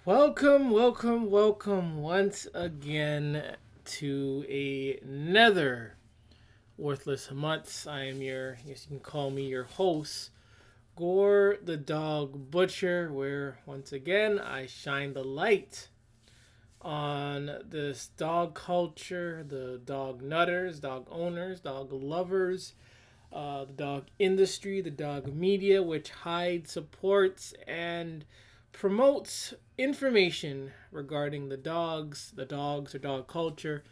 Welcome once again to another Worthless Mutts. I am I guess you can call me your host, Gore the Dog Butcher, where once again I shine the light on this dog culture, the dog nutters, dog owners, dog lovers, the dog industry, the dog media, which hides, supports, and promotes information regarding the dogs or dog culture.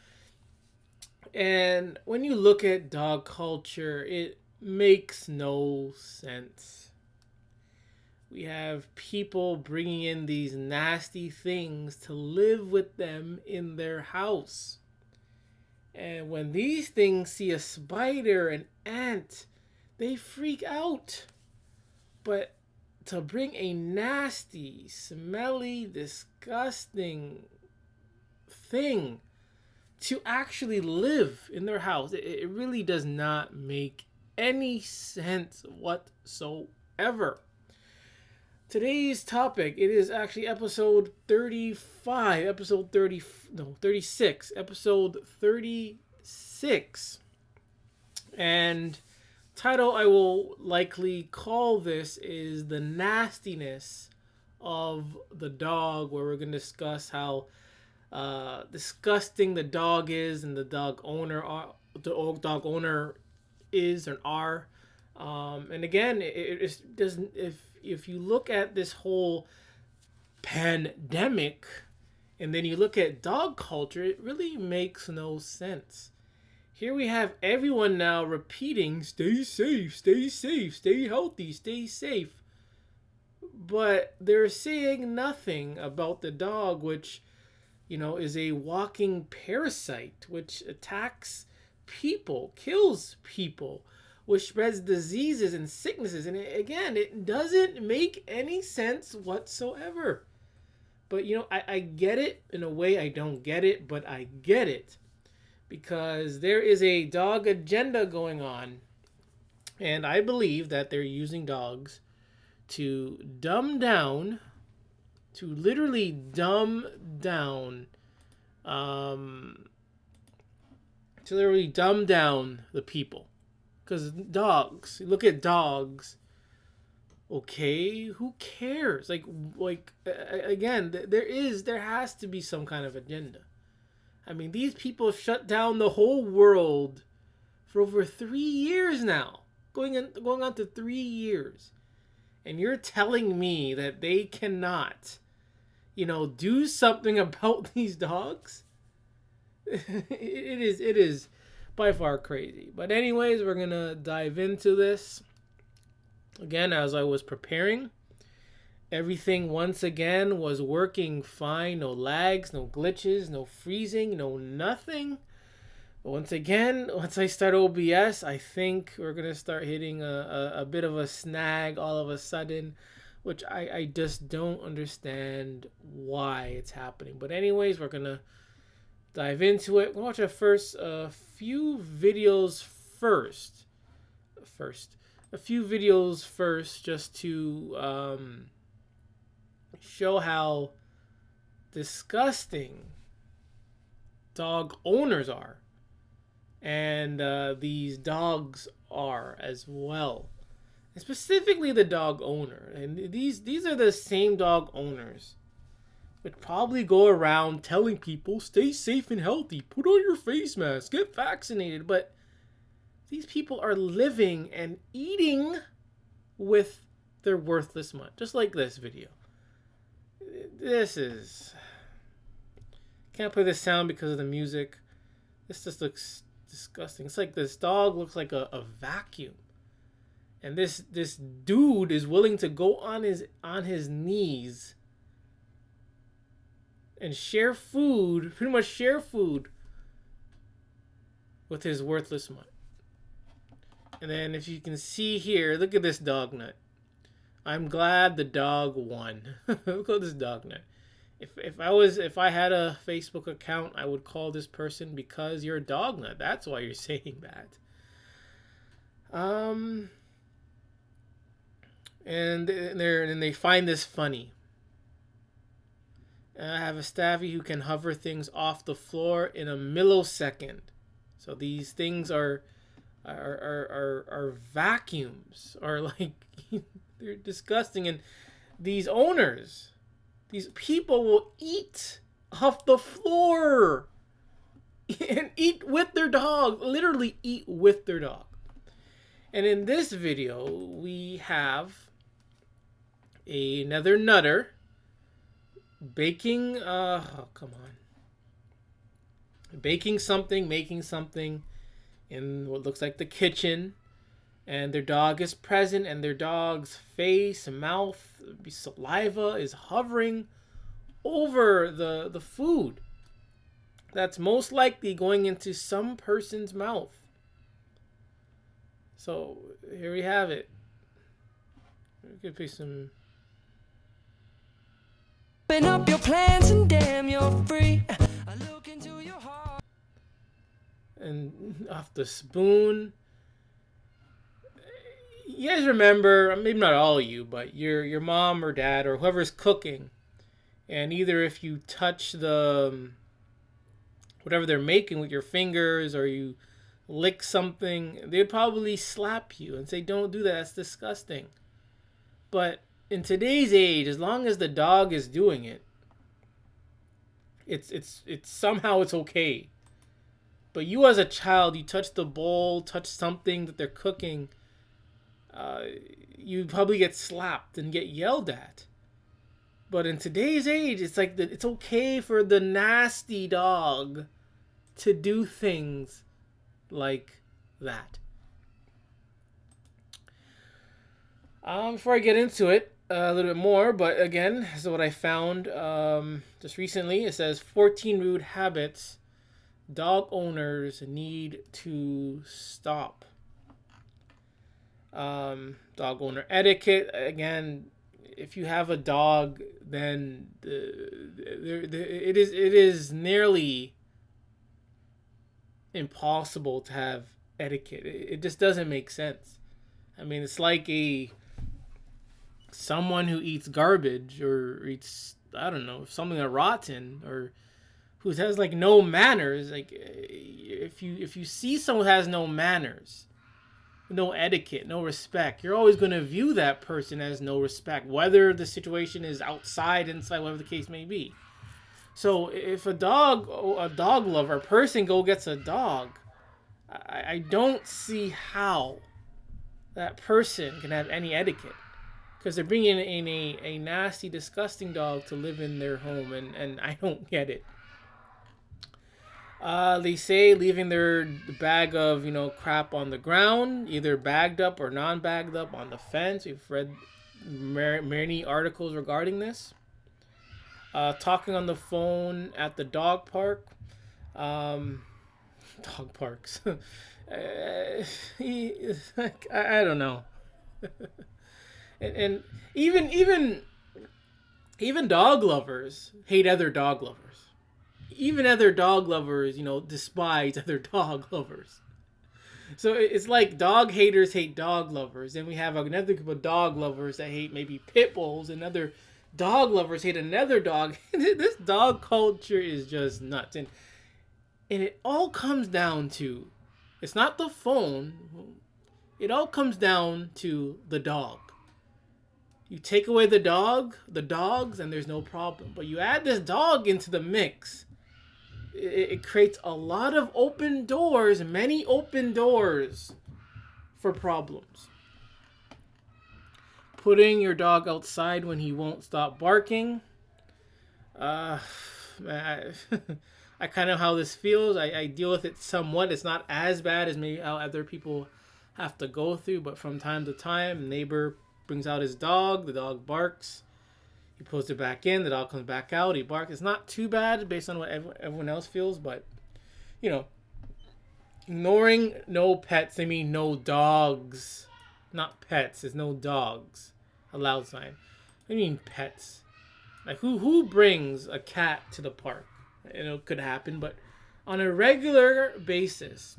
And when you look at dog culture, it makes no sense. We have people bringing in these nasty things to live with them in their house. And when these things see a spider, an ant, they freak out. But to bring a nasty, smelly, disgusting thing to actually live in their house, it really does not make any sense whatsoever. Today's topic, it is actually episode 35, episode 30, no, 36, episode 36. And title I will likely call this is The Nastiness of the Dog, where we're going to discuss how disgusting the dog is and the dog owner is and are. And again, it doesn't. If you look at this whole pandemic, and then you look at dog culture, it really makes no sense. Here we have everyone now repeating, "Stay safe, stay healthy, stay safe," but they're saying nothing about the dog, which is a walking parasite which attacks people, kills people, which spreads diseases and sicknesses. And again, it doesn't make any sense whatsoever. But I get it. In a way, I don't get it, but I get it because there is a dog agenda going on, and I believe that they're using dogs to dumb down, to literally dumb down, to literally dumb down the people. Because dogs, look at dogs. Okay, who cares? Again, there has to be some kind of agenda. I mean, these people shut down the whole world for over 3 years now, going on to 3 years, and you're telling me that they cannot, do something about these dogs? It is by far crazy. But anyways, we're gonna dive into this. Again, as I was preparing, everything once again was working fine. No lags, no glitches, no freezing, no nothing. But once again, once I start OBS, I think we're gonna start hitting a bit of a snag all of a sudden, which I just don't understand why it's happening. But anyways, we're gonna dive into it. We'll watch our first few videos first. A few videos first, just to show how disgusting dog owners are, and these dogs are as well. And specifically, the dog owner, and these are the same dog owners would probably go around telling people, "Stay safe and healthy, put on your face mask, get vaccinated." But these people are living and eating with their worthless mutt, just like this video. This is... Can't play this sound because of the music. This just looks disgusting. It's like this dog looks like a vacuum. And this dude is willing to go on his knees and pretty much share food with his worthless mutt. And then if you can see here, look at this dog nut. I'm glad the dog won. Look at this dog nut. If I had a Facebook account, I would call this person "because you're a dog nut." That's why you're saying that. And they find this funny. I have a staffy who can hover things off the floor in a millisecond. So these things are vacuums, or like they're disgusting. And these owners, these people will eat off the floor and eat with their dog, literally eat with their dog. And in this video, we have another nutter baking, baking something, making something in what looks like the kitchen, and their dog is present, and their dog's face, mouth, saliva is hovering over the food that's most likely going into some person's mouth. So here we have it. We could play some. Open up your plans and damn, you're free. I look into your heart. And off the spoon. You guys remember, maybe not all of you, but your mom or dad or whoever's cooking, and either if you touch the whatever they're making with your fingers, or you lick something, they'd probably slap you and say, "Don't do that. That's disgusting." But in today's age, as long as the dog is doing it, it's somehow it's okay. But you as a child, you touch the bowl, touch something that they're cooking, you probably get slapped and get yelled at. But in today's age, it's like it's okay for the nasty dog to do things like that. Before I get into it a little bit more, but again, this is what I found just recently. It says 14 rude habits dog owners need to stop. Dog owner etiquette. Again, if you have a dog, then it is nearly impossible to have etiquette. It just doesn't make sense. I mean, it's like someone who eats garbage or eats, I don't know, something that's rotten, or who has like no manners. Like if you see someone who has no manners, no etiquette, no respect, you're always going to view that person as no respect, whether the situation is outside, inside, whatever the case may be. So if a dog lover, a person gets a dog, I don't see how that person can have any etiquette, because they're bringing in a nasty, disgusting dog to live in their home, and I don't get it. They say leaving their bag of crap on the ground, either bagged up or non-bagged up, on the fence. We've read many articles regarding this. Talking on the phone at the dog park. Dog parks. I don't know. and even dog lovers hate other dog lovers. Even other dog lovers, despise other dog lovers. So it's like dog haters hate dog lovers, and we have another group of dog lovers that hate maybe pit bulls, and other dog lovers hate another dog. This dog culture is just nuts, and it all comes down to, it's not the phone. It all comes down to the dog. You take away the dogs, and there's no problem. But you add this dog into the mix, it creates a lot of open doors, many open doors for problems. Putting your dog outside when he won't stop barking. I kind of know how this feels. I deal with it somewhat. It's not as bad as maybe how other people have to go through, but from time to time, a neighbor brings out his dog, the dog barks. He puts it back in, the dog comes back out, he barks. It's not too bad based on what everyone else feels, but, ignoring no pets, I mean no dogs. Not pets, there's no dogs. A loud sign. I mean pets. Like, who brings a cat to the park? It could happen, but on a regular basis,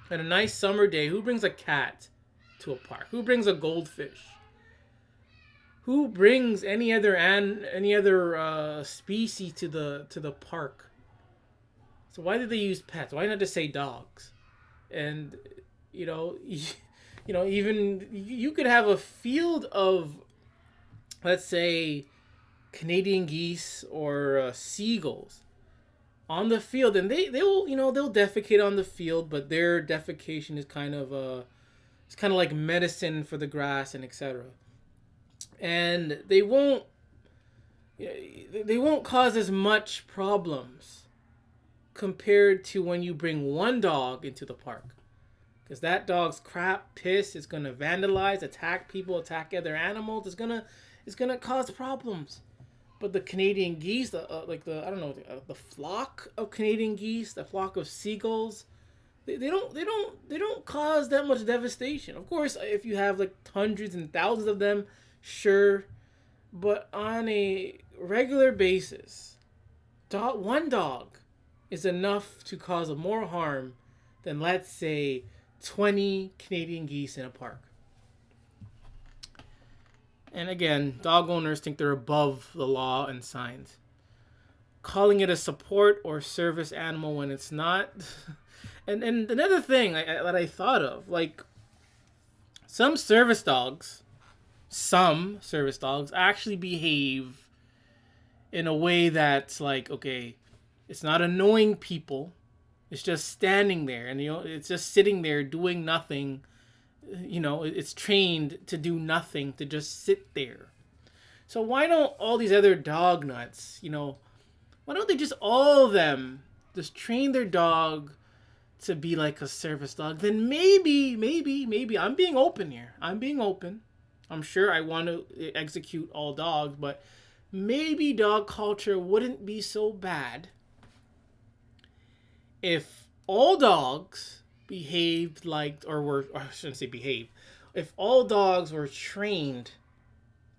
on a nice summer day, who brings a cat to a park? Who brings a goldfish? Who brings any other species to the park? So why did they use pets? Why not just say dogs? And you know, even you could have a field of, let's say, Canadian geese or seagulls on the field, and they'll they'll defecate on the field, but their defecation is kind of it's kind of like medicine for the grass and etc. And they won't cause as much problems compared to when you bring one dog into the park, because that dog's crap piss is gonna vandalize, attack people, attack other animals. It's gonna cause problems. But the Canadian geese, I don't know, the flock of Canadian geese, the flock of seagulls, they don't cause that much devastation. Of course, if you have like hundreds and thousands of them, sure, but on a regular basis, one dog is enough to cause more harm than, let's say, 20 Canadian geese in a park. And again, dog owners think they're above the law and signs. Calling it a support or service animal when it's not. And another thing that I thought of, like, some service dogs actually behave in a way that's like, okay, it's not annoying people. It's just standing there, and it's just sitting there doing nothing. It's trained to do nothing, to just sit there. So why don't all these other dog nuts, why don't they just all of them just train their dog to be like a service dog? Then maybe I'm being open here. I'm sure I want to execute all dogs, but maybe dog culture wouldn't be so bad if all dogs behaved like, or I shouldn't say behave, if all dogs were trained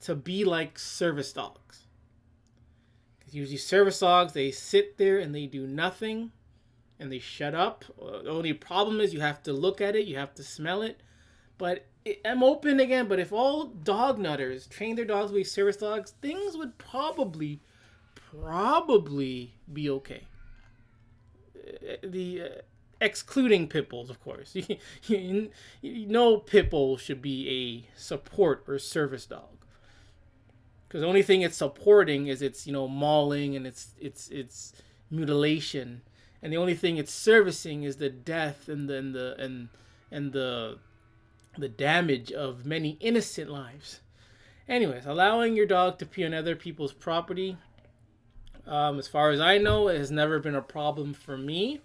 to be like service dogs. Because usually service dogs, they sit there and they do nothing and they shut up. The only problem is you have to look at it, you have to smell it. But I'm open again, but if all dog nutters trained their dogs to be service dogs, things would probably be okay. Excluding pit bulls, of course. No pit bull should be a support or service dog, because the only thing it's supporting is its mauling and its mutilation, and the only thing it's servicing is the death and the damage of many innocent lives. Anyways, allowing your dog to pee on other people's property, as far as I know, it has never been a problem for me.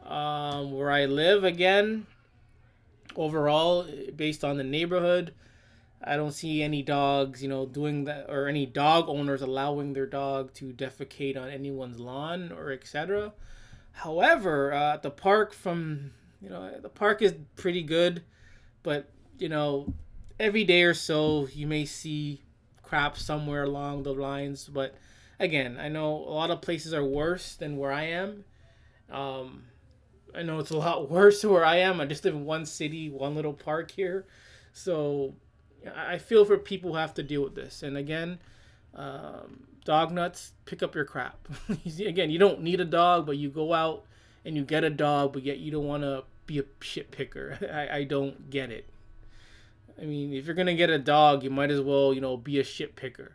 Where I live, again, overall, based on the neighborhood, I don't see any dogs, doing that, or any dog owners allowing their dog to defecate on anyone's lawn or etc. However, at the park, the park is pretty good, but every day or so you may see crap somewhere along the lines. But again, I know a lot of places are worse than where I am. I know it's a lot worse where I am. I just live in one city, one little park here. So I feel for people who have to deal with this. And again, dog nuts, pick up your crap. Again, you don't need a dog, but you go out and you get a dog, but yet you don't want to be a shit picker. I don't get it. I mean, if you're going to get a dog, you might as well, be a shit picker.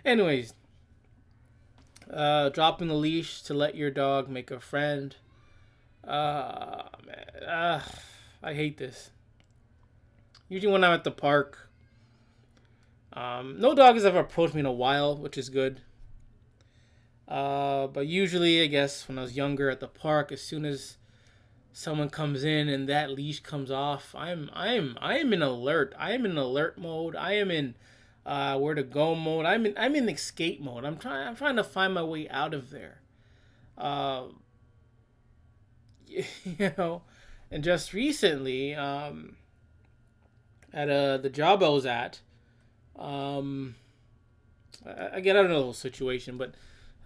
Anyways. Dropping the leash to let your dog make a friend. Man. I hate this. Usually when I'm at the park, no dog has ever approached me in a while, which is good. But usually, I guess, when I was younger at the park, as soon as someone comes in and that leash comes off, I am in alert. I am in alert mode. I am in where to go mode. I'm in escape mode. I'm trying to find my way out of there. And just recently, at the job I was at, again, I don't know the situation, but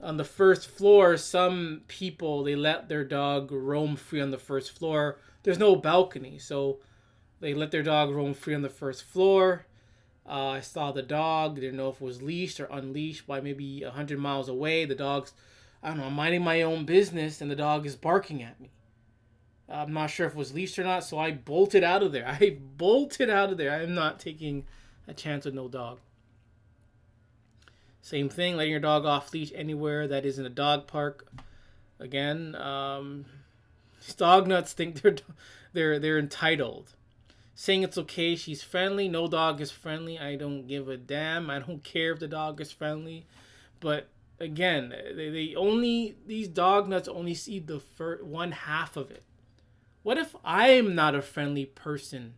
on the first floor, some people, they let their dog roam free on the first floor. There's no balcony, so they let their dog roam free on the first floor. I saw the dog, didn't know if it was leashed or unleashed by maybe 100 miles away. The dog's, I don't know, I'm minding my own business and the dog is barking at me. I'm not sure if it was leashed or not, so I bolted out of there. I bolted out of there. I'm not taking a chance with no dog. Same thing, letting your dog off leash anywhere that isn't a dog park. Again, dog nuts think they're entitled. Saying it's okay, she's friendly. No dog is friendly. I don't give a damn. I don't care if the dog is friendly. But again, these dog nuts only see the one half of it. What if I'm not a friendly person?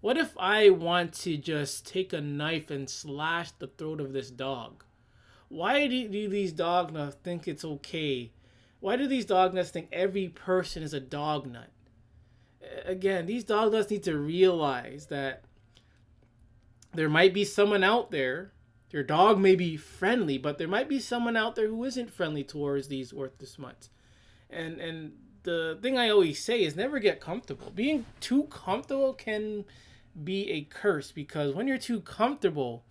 What if I want to just take a knife and slash the throat of this dog? Why do these dog nuts think it's okay? Why do these dog nuts think every person is a dog nut? Again, these dog nuts need to realize that there might be someone out there. Your dog may be friendly, but there might be someone out there who isn't friendly towards these worthless mutts. And the thing I always say is never get comfortable. Being too comfortable can be a curse, because when you're too comfortable,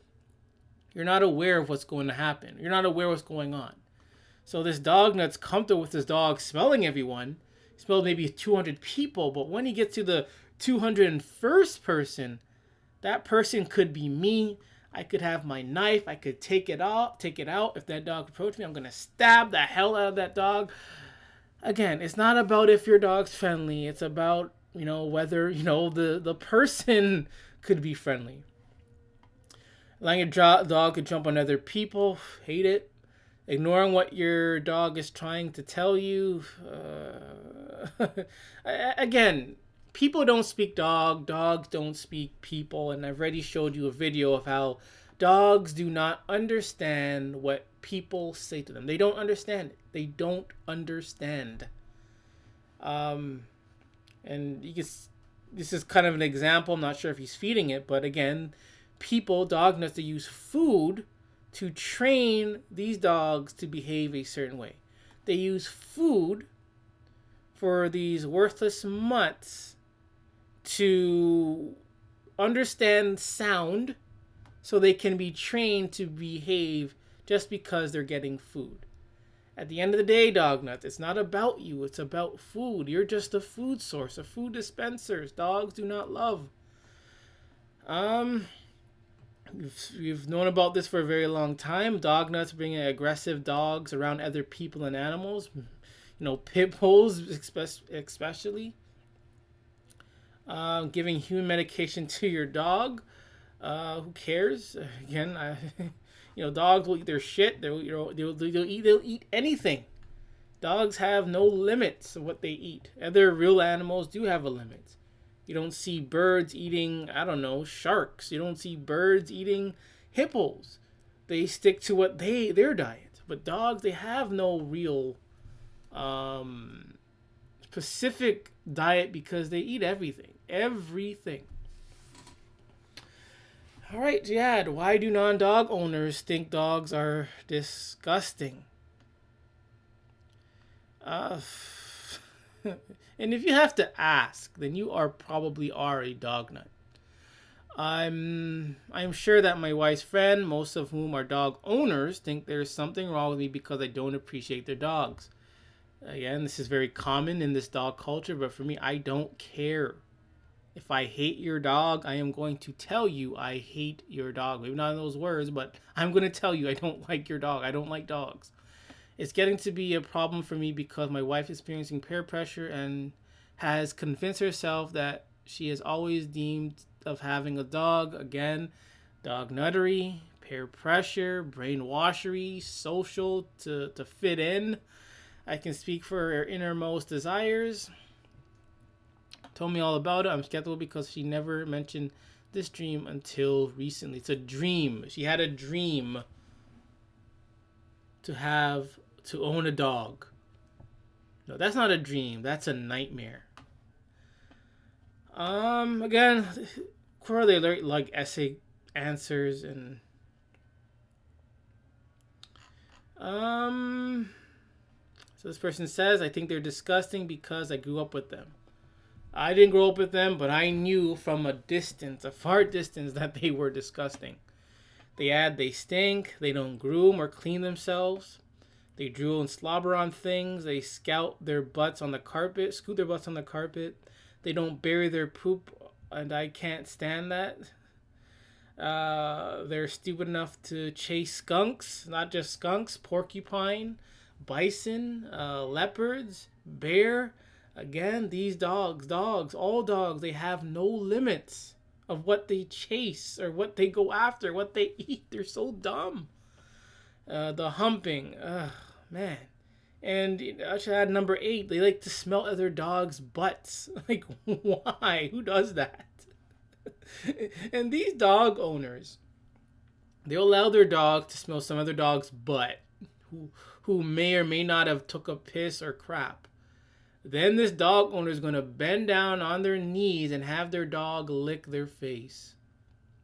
you're not aware of what's going to happen. You're not aware of what's going on. So this dog nut's comfortable with this dog smelling everyone. He smelled maybe 200 people, but when he gets to the 201st person, that person could be me. I could have my knife. I could take it out. If that dog approached me, I'm going to stab the hell out of that dog. Again, it's not about if your dog's friendly. It's about, whether, the person could be friendly. Letting your dog could jump on other people. Hate it. Ignoring what your dog is trying to tell you. Again, people don't speak dog. Dogs don't speak people. And I've already showed you a video of how dogs do not understand what people say to them. They don't understand it. They don't understand. And this is kind of an example. I'm not sure if he's feeding it, but again, dog nuts, they use food to train these dogs to behave a certain way. They use food for these worthless mutts to understand sound so they can be trained to behave just because they're getting food. At the end of the day, dog nuts, it's not about you. It's about food. You're just a food source, a food dispenser. Dogs do not love. We've known about this for a very long time. Dog nuts bringing aggressive dogs around other people and animals. Pit bulls especially. Giving human medication to your dog. Who cares? Again, dogs will eat their shit. They'll eat anything. Dogs have no limits of what they eat. Other real animals do have a limit. You don't see birds eating, sharks. You don't see birds eating hippos. They stick to what their diet. But dogs, they have no real specific diet because they eat everything. Everything. All right, Jad, why do non-dog owners think dogs are disgusting? And if you have to ask, then you probably are a dog nut. I'm sure that my wife's friend, most of whom are dog owners, think there's something wrong with me because I don't appreciate their dogs. Again, this is very common in this dog culture, but for me, I don't care. If I hate your dog, I am going to tell you I hate your dog. Maybe not in those words, but I'm going to tell you I don't like your dog. I don't like dogs. It's getting to be a problem for me because my wife is experiencing peer pressure and has convinced herself that she has always deemed of having a dog. Again, dog nuttery, peer pressure, brainwashery, social to fit in. I can speak for her innermost desires. Told me all about it. I'm skeptical because she never mentioned this dream until recently. It's a dream. She had a dream to own a dog. No, that's not a dream. That's a nightmare. Again, quarterly alert, like essay answers and so this person says, I think they're disgusting because I grew up with them. I didn't grow up with them, but I knew from a distance, a far distance, that they were disgusting. They stink, they don't groom or clean themselves. They drool and slobber on things. They scout their butts on the carpet, scoot their butts on the carpet. They don't bury their poop, and I can't stand that. They're stupid enough to chase skunks, not just skunks, porcupine, bison, leopards, bear. Again, these dogs, all dogs, they have no limits of what they chase or what they go after, what they eat. They're so dumb. The humping, man. And I should add number 8. They like to smell other dogs' butts. Like, why? Who does that? And these dog owners, they'll allow their dog to smell some other dog's butt, who may or may not have took a piss or crap. Then this dog owner is going to bend down on their knees and have their dog lick their face.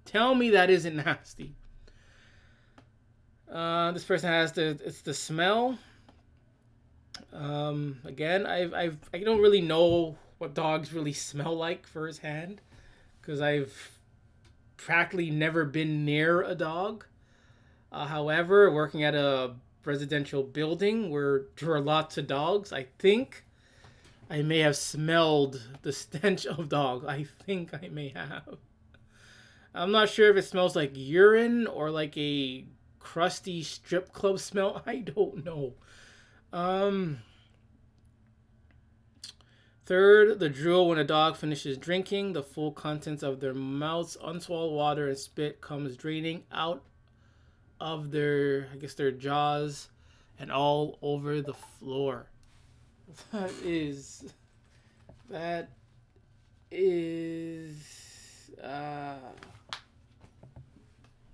Tell me that isn't nasty. This person has it's the smell. Again, I don't really know what dogs really smell like firsthand, because I've practically never been near a dog. However, working at a residential building where there are lots of dogs, I think I may have smelled the stench of dogs. I think I may have. I'm not sure if it smells like urine or like a crusty strip club smell. I don't know. Third, the drool when a dog finishes drinking. The full contents of their mouths, unswallowed water, and spit comes draining out of their jaws and all over the floor. That is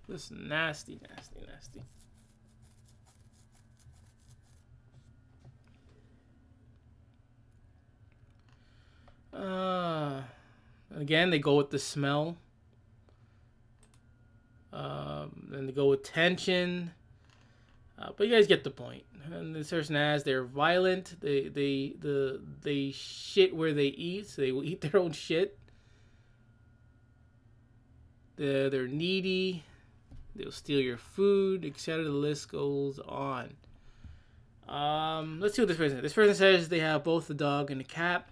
this nasty. Again, they go with the smell. Then they go with tension. But you guys get the point. And this person has, they're violent. They shit where they eat, so they will eat their own shit. They're needy. They'll steal your food, etc. The list goes on. Let's see what this person says. This person says they have both the dog and the cat.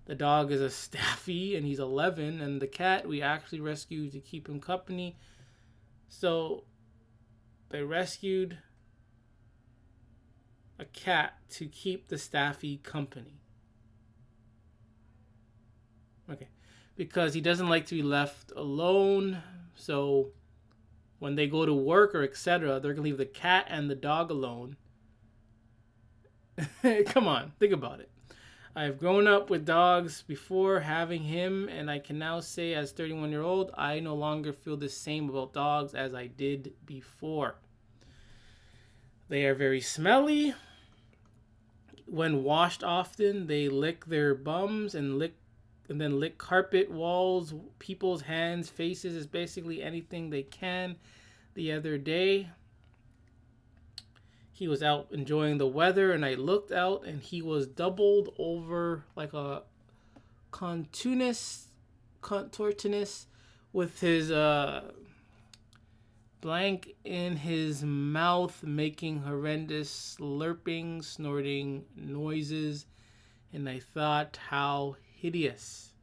The dog is a Staffy, and he's 11. And the cat we actually rescued to keep him company. So they rescued a cat to keep the Staffy company. Okay. Because he doesn't like to be left alone. So when they go to work or etc., they're going to leave the cat and the dog alone. Come on, think about it. I've grown up with dogs before having him, and I can now say as 31-year-old, I no longer feel the same about dogs as I did before. They are very smelly. When washed often, they lick their bums and then lick carpet, walls, people's hands, faces, is basically anything they can. The other day, he was out enjoying the weather, and I looked out, and he was doubled over like a contortionist with his blank in his mouth, making horrendous slurping, snorting noises, and I thought, how hideous.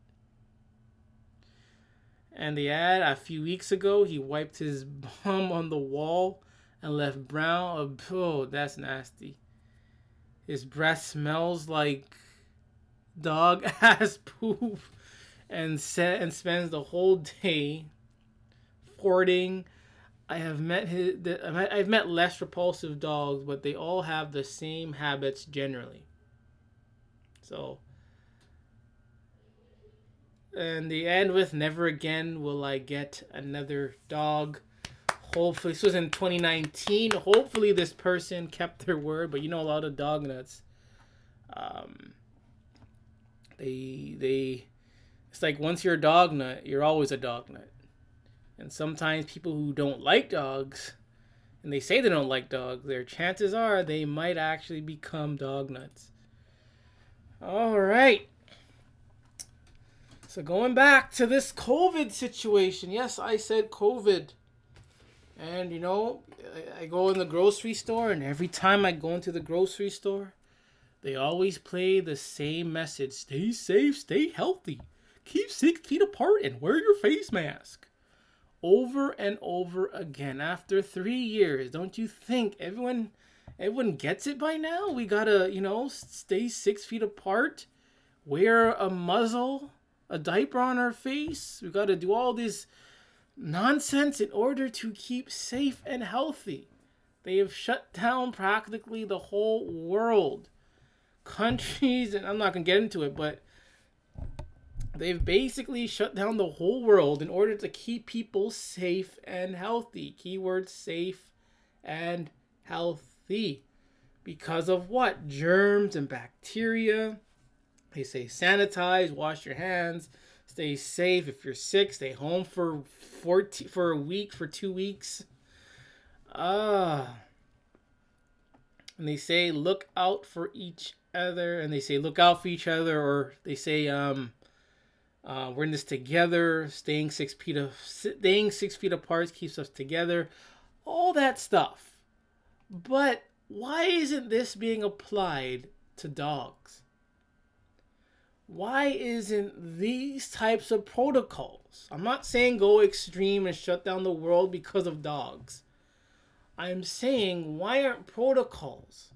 And the ad, a few weeks ago, he wiped his bum on the wall and left brown. Oh, that's nasty. His breath smells like dog ass poop, and spends the whole day farting. I've met less repulsive dogs, but they all have the same habits generally. So, and the end with, never again will I get another dog. Hopefully, this was in 2019. Hopefully, this person kept their word. But you know, a lot of dog nuts, it's like once you're a dog nut, you're always a dog nut. And sometimes people who don't like dogs, and they say they don't like dogs, their chances are they might actually become dog nuts. All right. So going back to this COVID situation, yes, I said COVID. And I go in the grocery store, and every time I go into the grocery store, they always play the same message: stay safe, stay healthy, keep 6 feet apart, and wear your face mask. Over and over again after 3 years. Don't you think everyone gets it by now? We gotta, stay 6 feet apart, wear a muzzle, a diaper on our face. We gotta do all this nonsense in order to keep safe and healthy. They have shut down practically the whole world. Countries, and I'm not gonna get into it, but they've basically shut down the whole world in order to keep people safe and healthy. Keyword safe and healthy. Because of what? Germs and bacteria. They say sanitize, wash your hands, stay safe. If you're sick, stay home for a week, for 2 weeks. And they say look out for each other, and they say look out for each other, or they say we're in this together. Staying 6 feet apart keeps us together. All that stuff. But why isn't this being applied to dogs? Why isn't these types of protocols? I'm not saying go extreme and shut down the world because of dogs. I'm saying, why aren't protocols?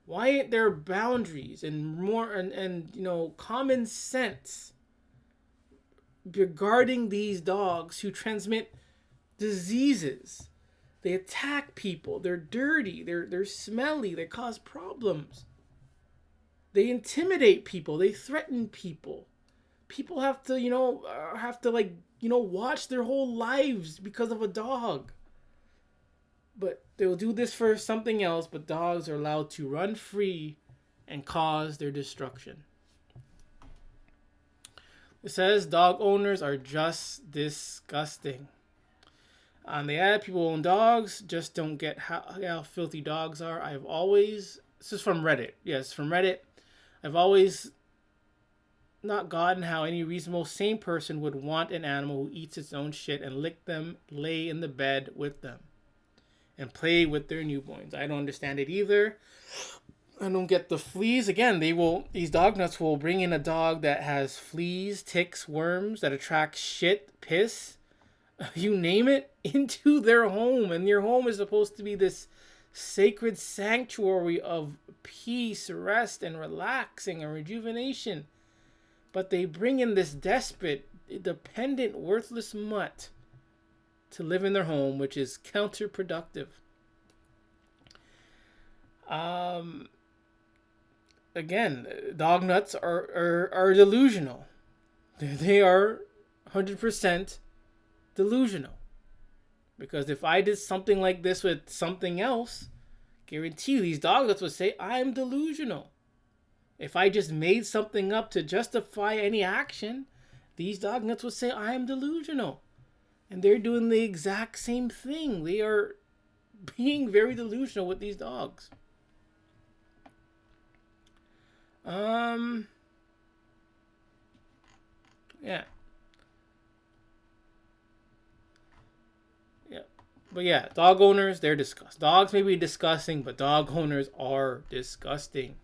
Why aren't there boundaries and more and common sense regarding these dogs who transmit diseases? They attack people. They're dirty. They're smelly. They cause problems. They intimidate people. They threaten people. People have to, watch their whole lives because of a dog. But they'll do this for something else, but dogs are allowed to run free and cause their destruction. It says dog owners are just disgusting. They add people who own dogs just don't get how filthy dogs are. This is from Reddit. Yes, from Reddit. I've always not gotten how any reasonable, sane person would want an animal who eats its own shit and lick them, lay in the bed with them, and play with their newborns. I don't understand it either. I don't get the fleas. Again, these dog nuts will bring in a dog that has fleas, ticks, worms, that attracts shit, piss, you name it, into their home. And your home is supposed to be this sacred sanctuary of peace, rest, and relaxing and rejuvenation. But they bring in this desperate, dependent, worthless mutt to live in their home, which is counterproductive. Again, dog nuts are delusional. They are 100% delusional. Because if I did something like this with something else, guarantee you these dog nuts would say, I'm delusional. If I just made something up to justify any action, these dog nuts would say, I am delusional. And they're doing the exact same thing. They are being very delusional with these dogs. Yeah. But yeah, dog owners, they're disgusting. Dogs may be disgusting, but dog owners are disgusting.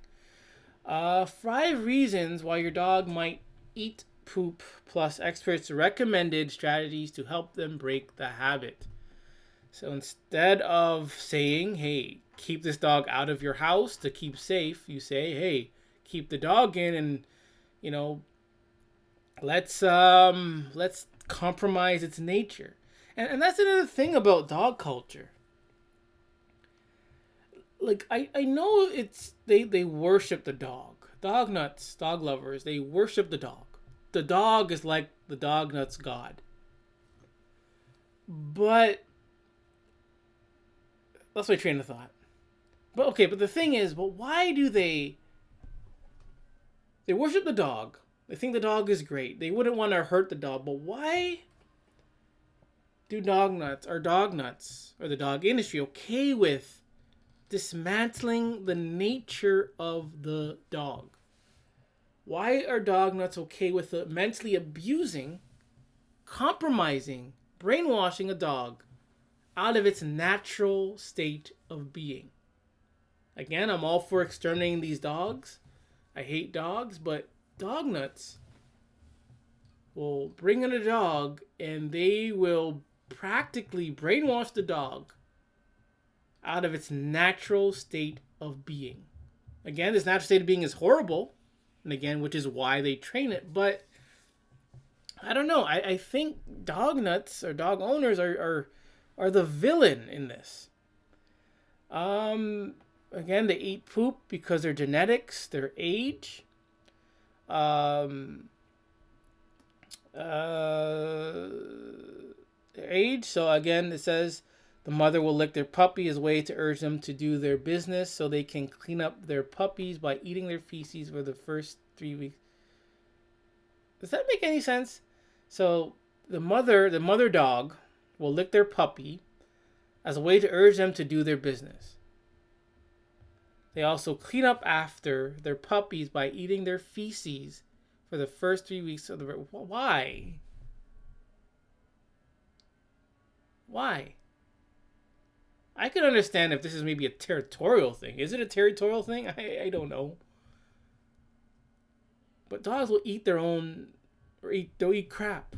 5 reasons why your dog might eat poop, plus experts recommended strategies to help them break the habit. So instead of saying, hey, keep this dog out of your house to keep safe, you say, hey, keep the dog in and, let's compromise its nature. And that's another thing about dog culture. Like, I know they worship the dog. Dog nuts, dog lovers, they worship the dog. The dog is like the dog nuts god. But that's my train of thought. But the thing is, why do they worship the dog? They think the dog is great. They wouldn't want to hurt the dog, but why do dog nuts or the dog industry okay with dismantling the nature of the dog? Why are dog nuts okay with mentally abusing, compromising, brainwashing a dog out of its natural state of being? Again, I'm all for exterminating these dogs. I hate dogs, but dog nuts will bring in a dog and they will practically brainwash the dog out of its natural state of being. Again, this natural state of being is horrible, and again, which is why they train it, but I don't know. I think dog nuts or dog owners are the villain in this. Again, they eat poop because their genetics, their age, their age. So again, it says the mother will lick their puppy as a way to urge them to do their business, so they can clean up their puppies by eating their feces for the first 3 weeks. Does that make any sense? So the mother dog will lick their puppy as a way to urge them to do their business. They also clean up after their puppies by eating their feces for the first 3 weeks of the... Why? Why? I could understand if this is maybe a territorial thing. Is it a territorial thing? I don't know. But dogs will eat their own... they'll eat crap.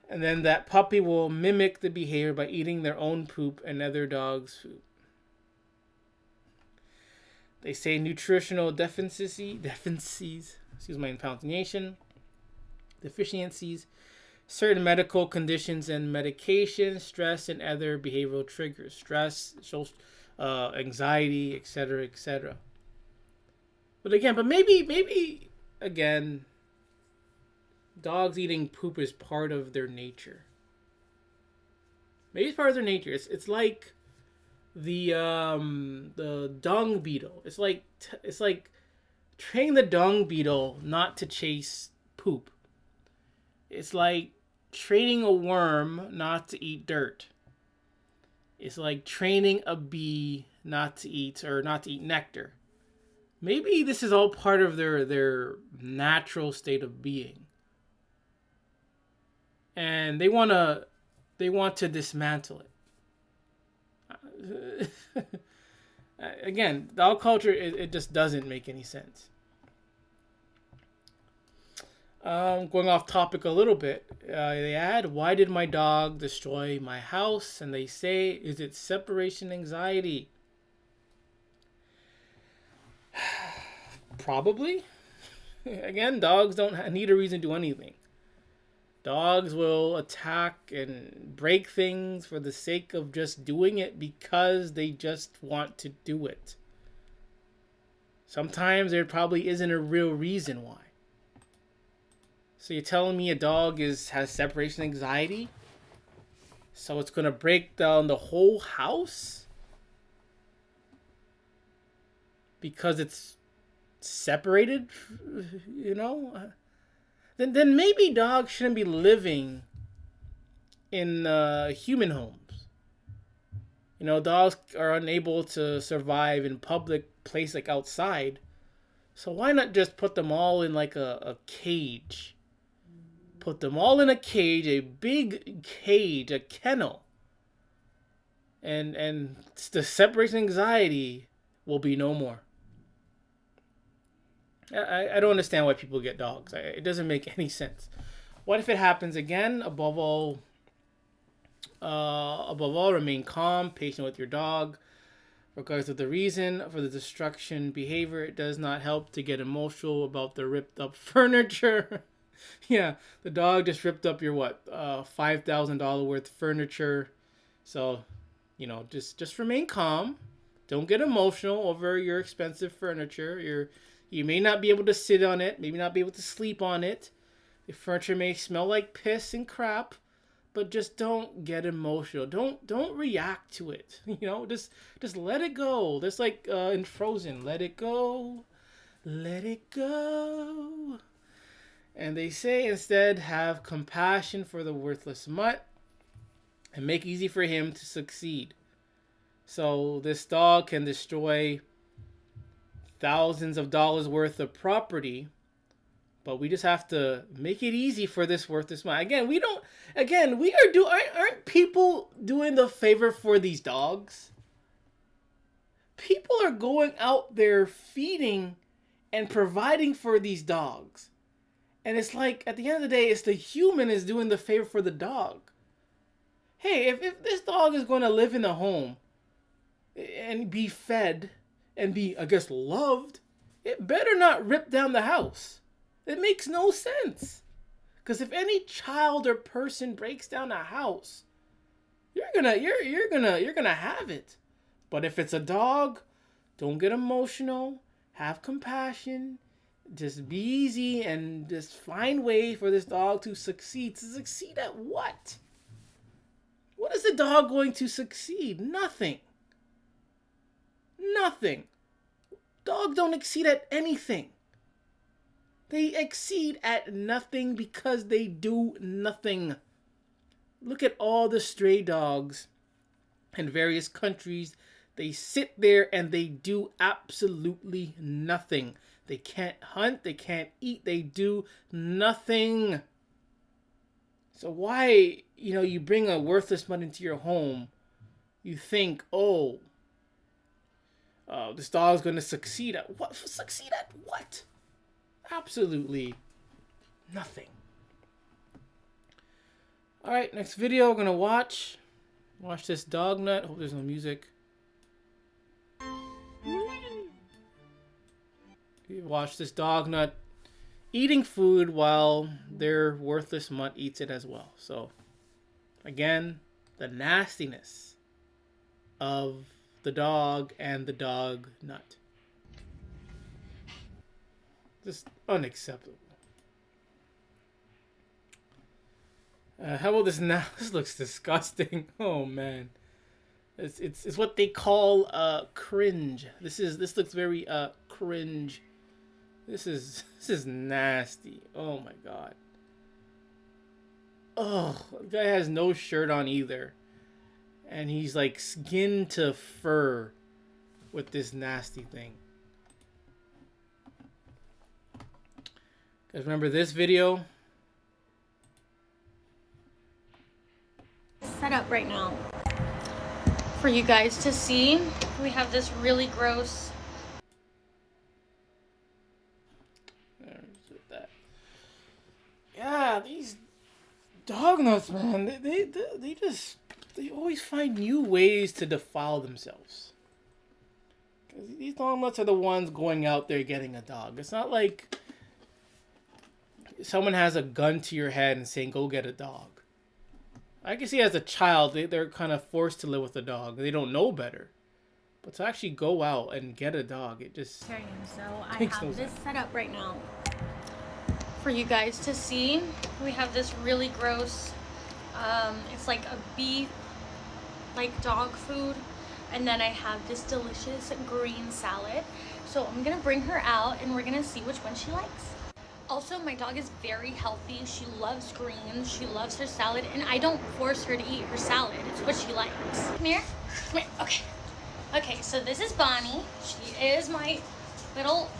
And then that puppy will mimic the behavior by eating their own poop and other dogs' food. They say nutritional deficiencies, excuse my pronunciation, deficiencies, certain medical conditions and medication, stress, and other behavioral triggers, stress, anxiety, etc., etc. But maybe again, dogs eating poop is part of their nature. Maybe it's part of their nature. It's like the dung beetle. It's like train the dung beetle not to chase poop. It's like training a worm not to eat dirt. It's like training a bee not to eat nectar. Maybe this is all part of their natural state of being. And they want to dismantle it. Again, dog culture, it just doesn't make any sense. Going off topic a little bit, they add, why did my dog destroy my house? And they say, is it separation anxiety? Probably. Again, dogs don't need a reason to do anything. Dogs will attack and break things for the sake of just doing it because they just want to do it. Sometimes there probably isn't a real reason why. So you're telling me a dog has separation anxiety? So it's going to break down the whole house? Because it's separated, you know? Then maybe dogs shouldn't be living in human homes. You know, dogs are unable to survive in public place like outside. So why not just put them all in like a cage? Put them all in a cage, a big cage, a kennel. And the separation anxiety will be no more. I don't understand why people get dogs. It doesn't make any sense. What if it happens again? Above all, remain calm, patient with your dog. Regardless of the reason for the destruction behavior, it does not help to get emotional about the ripped up furniture. Yeah, the dog just ripped up your $5,000 worth of furniture. So, you know, just remain calm. Don't get emotional over your expensive furniture. You may not be able to sit on it, maybe not be able to sleep on it. The furniture may smell like piss and crap, but just don't get emotional. Don't react to it. You know, just let it go. Just like in Frozen, let it go. Let it go. And they say instead, have compassion for the worthless mutt and make it easy for him to succeed. So this dog can destroy thousands of dollars worth of property, but we just have to make it easy for this worthless money. Again, we don't. Again, we are do. Aren't people doing the favor for these dogs? People are going out there feeding and providing for these dogs, and it's like at the end of the day, it's the human is doing the favor for the dog. Hey, if this dog is going to live in a home and be fed and be, I guess, loved, it better not rip down the house. It makes no sense. Because if any child or person breaks down a house, you're gonna have it. But if it's a dog, don't get emotional. Have compassion. Just be easy and just find ways for this dog to succeed. To succeed at what? What is the dog going to succeed? Nothing. Nothing. Dogs don't exceed at anything. They exceed at nothing because they do nothing. Look at all the stray dogs in various countries. They sit there and they do absolutely nothing. They can't hunt, they can't eat, they do nothing. So why, you bring a worthless mutt into your home, you think, this dog's going to succeed at what? Succeed at what? Absolutely nothing. Alright, next video we're going to watch this dog nut. Hope there's no music. Watch this dog nut eating food while their worthless mutt eats it as well. So, again, the nastiness of the dog and the dog nut. Just unacceptable. How about this now? This looks disgusting. Oh man, it's what they call cringe. This looks very cringe. This is nasty. Oh my god. Oh, the guy has no shirt on either. And he's like skin to fur with this nasty thing. Guys, remember this video? Set up right now for you guys to see. We have this really gross. Yeah, these dog nuts, man. They always find new ways to defile themselves. Because these dog nuts are the ones going out there getting a dog. It's not like someone has a gun to your head and saying, go get a dog. I can see as a child, they're kind of forced to live with a dog. They don't know better. But to actually go out and get a dog, it just... So I have this set up right now for you guys to see. We have this really gross, it's like a beef, like dog food. And then I have this delicious green salad. So I'm gonna bring her out and we're gonna see which one she likes. Also, my dog is very healthy. She loves greens. She loves her salad. And I don't force her to eat her salad. It's what she likes. Come here. Come here. Okay. Okay, so this is Bonnie. She is my little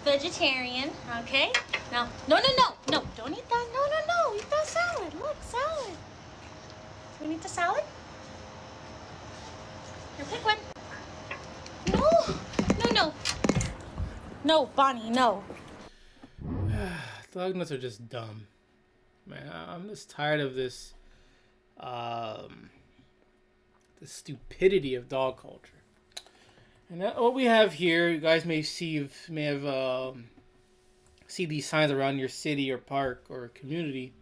vegetarian. Okay? Now, no. Don't eat that. No. Eat that salad. Look, salad. Do we eat the salad? Here, pick one. No. No, Bonnie, no. Dog nuts are just dumb, man. I'm just tired of this, the stupidity of dog culture. And what we have here, you guys may have see these signs around your city or park or community,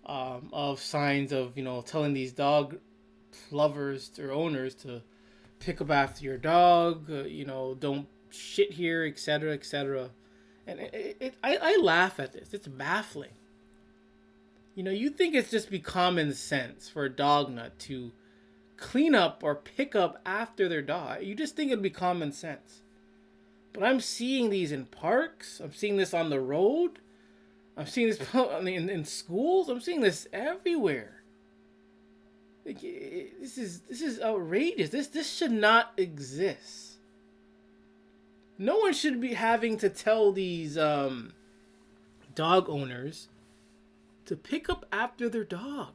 of signs of telling these dog lovers or owners to pick up after your dog. Don't shit here, etc., etc. And I laugh at this. It's baffling. You think it's just be common sense for a dog nut to clean up or pick up after their dog. You just think it'd be common sense. But I'm seeing these in parks. I'm seeing this on the road. I'm seeing this in schools. I'm seeing this everywhere. Like, this is outrageous. This should not exist. No one should be having to tell these dog owners to pick up after their dog.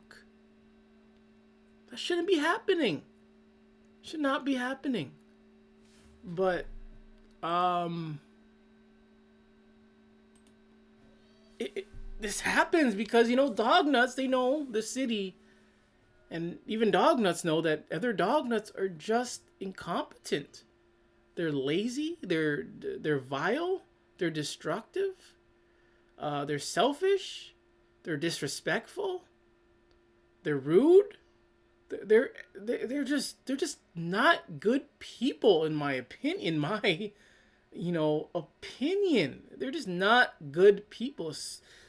That shouldn't be happening. Should not be happening. But this happens because, dog nuts, they know the city, and even dog nuts know that other dog nuts are just incompetent. They're lazy, they're vile, they're destructive, they're selfish, they're disrespectful, they're rude. They're just not good people, in my opinion. Opinion. They're just not good people.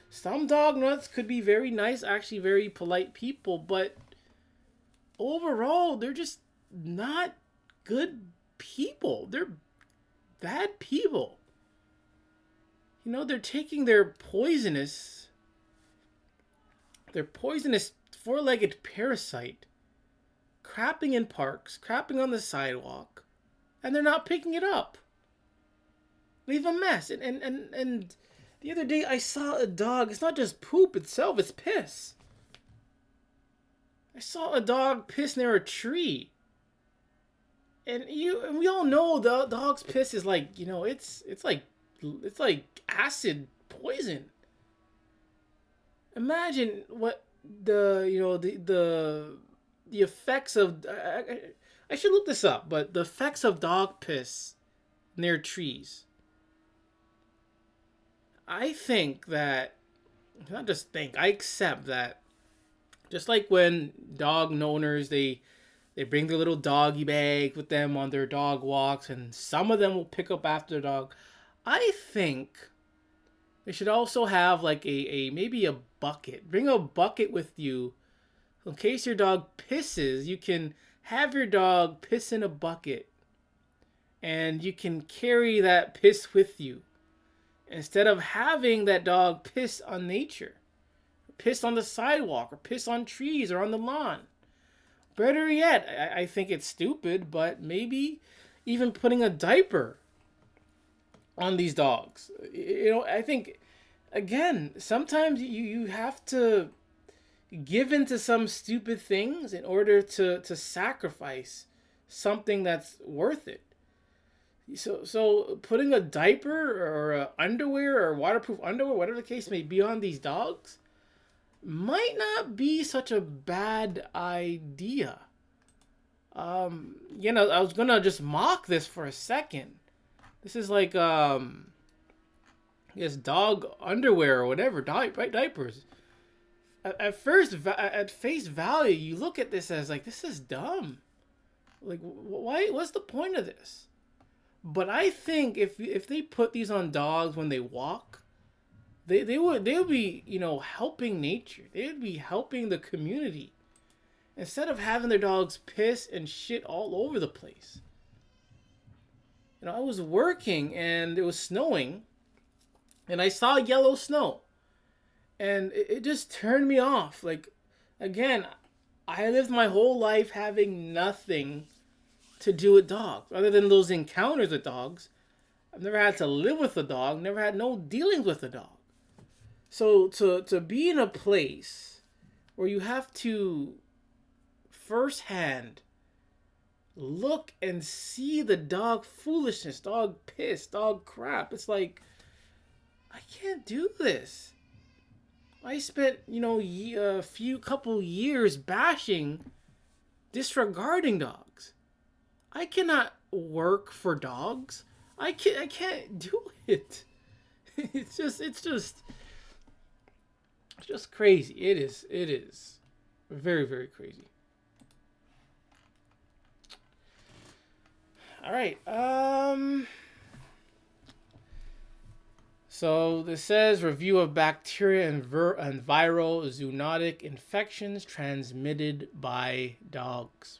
Some dog nuts could be very nice, actually very polite people, but overall, they're just not good people. They're bad people. They're taking their poisonous four-legged parasite, crapping in parks, crapping on the sidewalk, and they're not picking it up. Leave a mess. And the other day I saw a dog. It's not just poop itself, it's piss. I saw a dog piss near a tree. And we all know the dog's piss is like, it's like acid poison. Imagine what the effects of, I should look this up, but the effects of dog piss near trees. I think that, not just think, I accept that, just like when dog owners, they bring their little doggy bag with them on their dog walks, and some of them will pick up after their dog. I think they should also have like maybe a bucket. Bring a bucket with you. In case your dog pisses, you can have your dog piss in a bucket. And you can carry that piss with you. Instead of having that dog piss on nature. Piss on the sidewalk, or piss on trees, or on the lawn. Better yet, I think it's stupid, but maybe even putting a diaper on these dogs. I think, again, sometimes you have to give into some stupid things in order to sacrifice something that's worth it. So putting a diaper or a underwear or waterproof underwear, whatever the case may be, on these dogs might not be such a bad idea. I was gonna just mock this for a second. This is like yes, dog underwear or whatever, diapers. At face value, you look at this as like, this is dumb. Like, why? What's the point of this? But I think if they put these on dogs when they walk, they would be helping nature. They would be helping the community instead of having their dogs piss and shit all over the place. I was working and it was snowing, and I saw yellow snow, and it just turned me off. Like, again, I lived my whole life having nothing to do with dogs other than those encounters with dogs. I've never had to live with a dog, never had no dealings with a dog. So to be in a place where you have to firsthand look and see the dog foolishness, dog piss, dog crap, it's like, I can't do this. I spent couple years bashing, disregarding dogs. I cannot work for dogs. I can't do it. It's just crazy. It is very, very crazy. All right. So this says review of bacteria and viral zoonotic infections transmitted by dogs.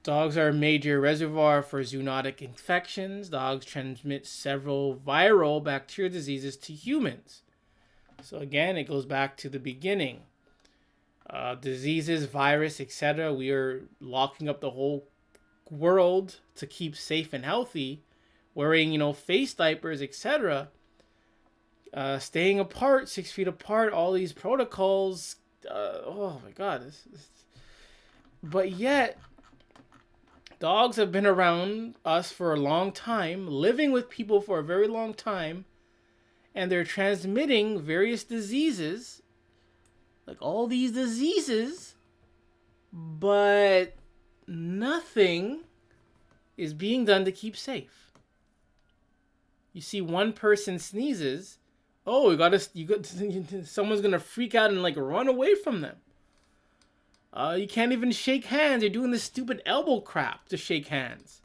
Dogs are a major reservoir for zoonotic infections. Dogs transmit several viral bacterial diseases to humans. So again, it goes back to the beginning. diseases, virus, etc. We are locking up the whole world to keep safe and healthy, wearing, face diapers, etc. Staying apart, 6 feet apart, all these protocols. Oh my God. But yet, dogs have been around us for a long time, living with people for a very long time, and they're transmitting various diseases, like all these diseases, but nothing is being done to keep safe. You see one person sneezes, someone's gonna freak out and run away from them. You can't even shake hands. You're doing this stupid elbow crap to shake hands.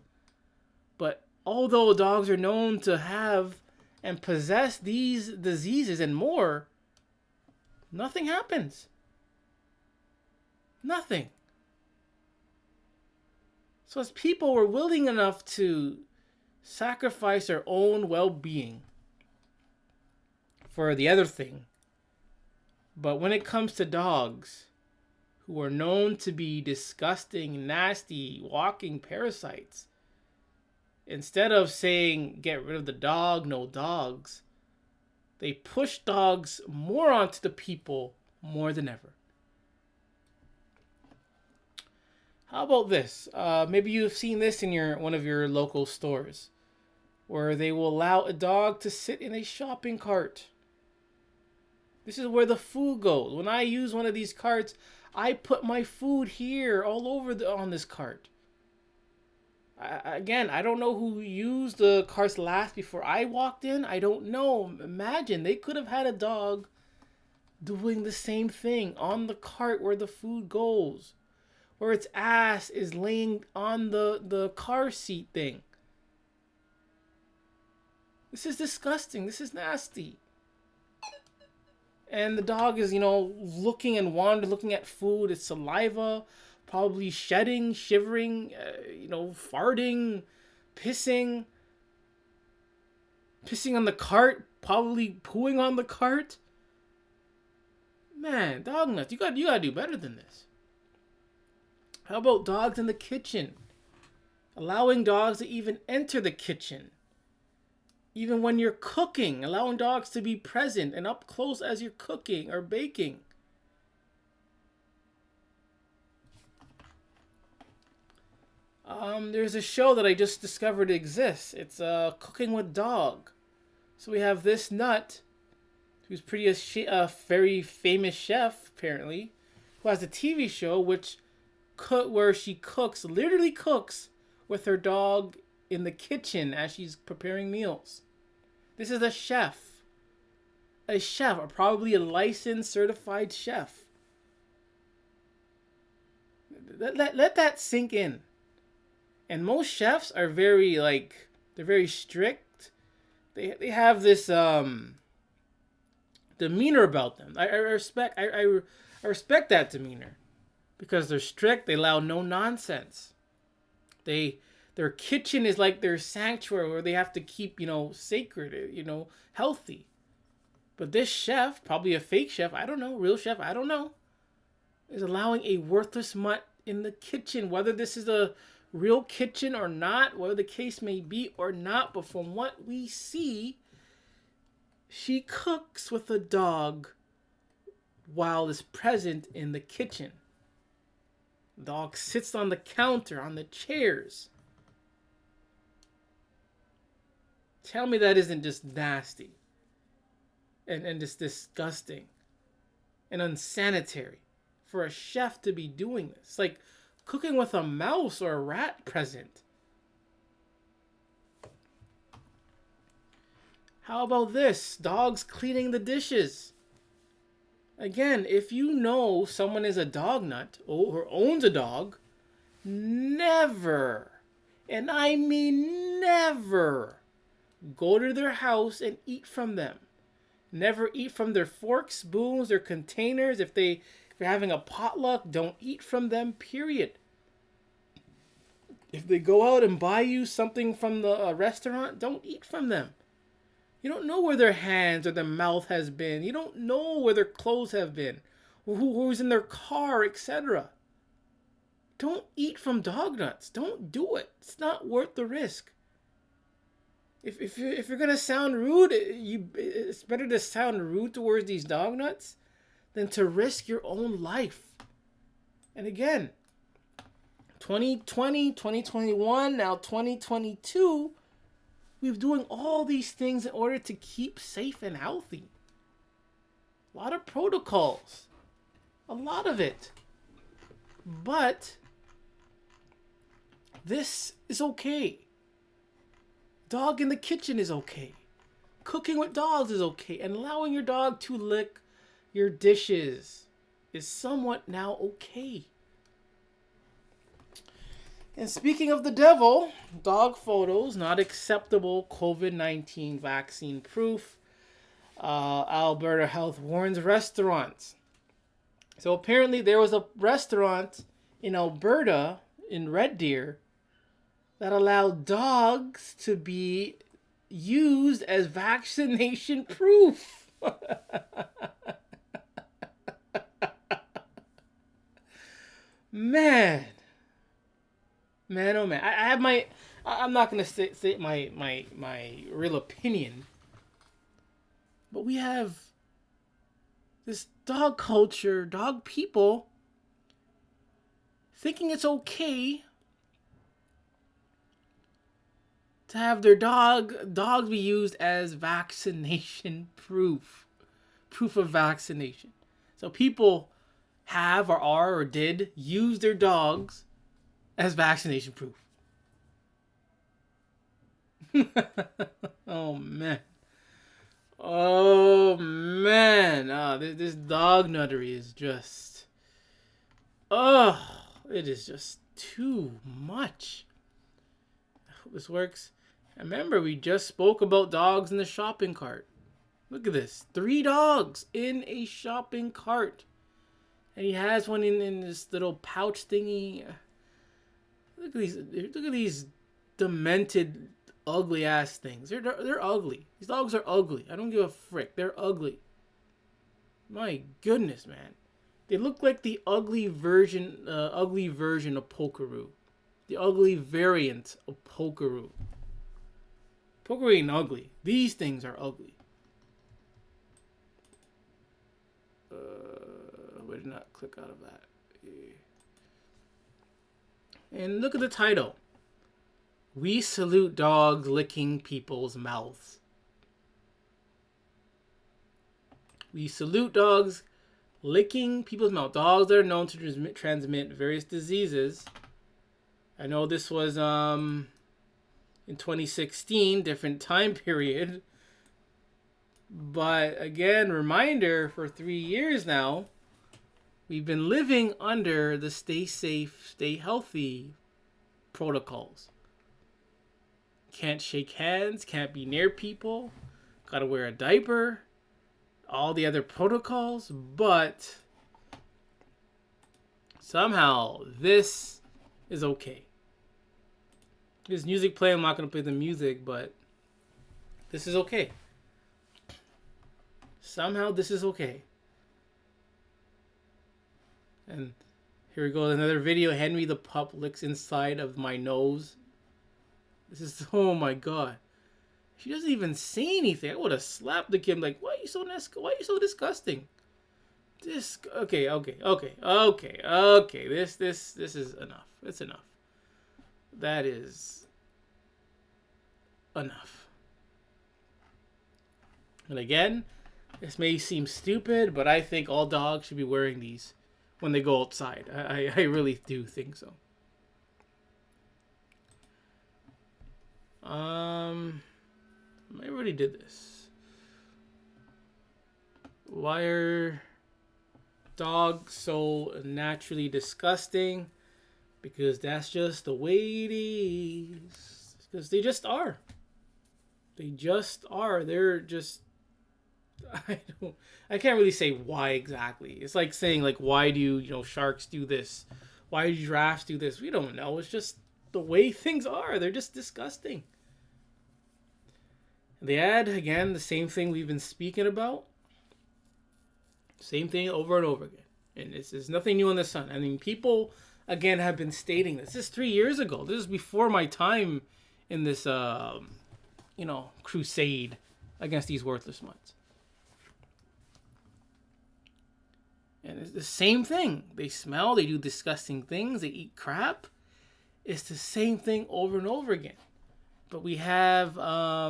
But although dogs are known to have and possess these diseases and more, nothing happens. Nothing. So as people, we're willing enough to sacrifice our own well-being for the other thing. But when it comes to dogs, who are known to be disgusting, nasty, walking parasites, instead of saying, get rid of the dog, no dogs, they push dogs more onto the people more than ever. How about this? Maybe you've seen this in one of your local stores, where they will allow a dog to sit in a shopping cart. This is where the food goes. When I use one of these carts, I put my food here, all over on this cart. Again, I don't know who used the carts last before I walked in. I don't know. Imagine, they could have had a dog doing the same thing on the cart where the food goes, where its ass is laying on the car seat thing. This is disgusting. This is nasty. And the dog is, looking and wandering, looking at food, its saliva, probably shedding, shivering, farting, pissing on the cart, probably pooing on the cart. Man, dog nuts, you gotta do better than this. How about dogs in the kitchen? Allowing dogs to even enter the kitchen. Even when you're cooking, allowing dogs to be present and up close as you're cooking or baking. There's a show that I just discovered exists. It's Cooking with Dog. So we have this nut, who's a very famous chef apparently, who has a TV show where she literally cooks with her dog in the kitchen as she's preparing meals. This is a chef, or probably a licensed, certified chef. Let that sink in. And most chefs are very they're very strict. They have this demeanor about them. I respect that demeanor, because they're strict. They allow no nonsense. Their kitchen is like their sanctuary where they have to keep, sacred, healthy. But this chef, probably a fake chef, I don't know, real chef, I don't know, is allowing a worthless mutt in the kitchen. Whether this is a real kitchen or not, whatever the case may be or not, but from what we see, she cooks with a dog while it's present in the kitchen. The dog sits on the counter, on the chairs. Tell me that isn't just nasty and just disgusting and unsanitary for a chef to be doing this. It's like cooking with a mouse or a rat present. How about this? Dogs cleaning the dishes. Again, if you know someone is a dog nut or owns a dog, never, and I mean never, go to their house and eat from them. Never eat from their forks, spoons, their containers. If you're having a potluck, don't eat from them, period. If they go out and buy you something from the restaurant, don't eat from them. You don't know where their hands or their mouth has been. You don't know where their clothes have been. who's in their car, etc. Don't eat from dog nuts. Don't do it. It's not worth the risk. If you're gonna sound rude, it's better to sound rude towards these dog nuts than to risk your own life. And again, 2020, 2021, now 2022, we're doing all these things in order to keep safe and healthy. A lot of protocols. A lot of it. But this is okay. Dog in the kitchen is okay. Cooking with dogs is okay. And allowing your dog to lick your dishes is somewhat now okay. And speaking of the devil, dog photos not acceptable, COVID-19 vaccine proof. Alberta Health warns restaurants. So apparently there was a restaurant in Alberta, in Red Deer, that allowed dogs to be used as vaccination proof. Man, oh man. I have my. I'm not gonna say my real opinion, but we have this dog culture, dog people thinking it's okay to have their dogs be used as vaccination proof of vaccination. So people have or are or did use their dogs as vaccination proof. Oh man. This dog nuttery is just, it is just too much. I hope this works. Remember, we just spoke about dogs in the shopping cart. Look at this. 3 dogs in a shopping cart. And he has one in this little pouch thingy. Look at these demented, ugly ass things. They're ugly. These dogs are ugly. I don't give a frick. They're ugly. My goodness, man. They look like the ugly version of Pokeroo. The ugly variant of Pokeroo. Pokeroo ain't ugly. These things are ugly. We did not click out of that. And look at the title. We salute dogs licking people's mouths. We salute dogs licking people's mouth. Dogs that are known to transmit various diseases. I know this was in 2016, different time period. But again, reminder, for 3 years now, we've been living under the stay safe, stay healthy protocols. Can't shake hands, can't be near people, gotta wear a diaper, all the other protocols, but somehow this is okay. There's music playing, I'm not gonna play the music, but this is okay. Somehow this is okay. And here we go, another video. Henry the pup licks inside of my nose. This is, oh my god. She doesn't even say anything. I would have slapped the kid like, why are you so disgusting? Okay. This is enough. It's enough. That is enough. And again, this may seem stupid, but I think all dogs should be wearing these when they go outside. I really do think so. I already did this. Why are dogs so naturally disgusting? Because that's just the way it is. Because they just are. They just are. They're just, I can't really say why exactly. It's like saying, like, why do sharks do this? Why do giraffes do this? We don't know. It's just the way things are. They're just disgusting. They add, again, the same thing we've been speaking about. Same thing over and over again. And this is nothing new in the sun. I mean, people, again, have been stating this. This is 3 years ago. This is before my time in this, crusade against these worthless mutts. And it's the same thing. They smell, they do disgusting things, they eat crap. It's the same thing over and over again. But we have, where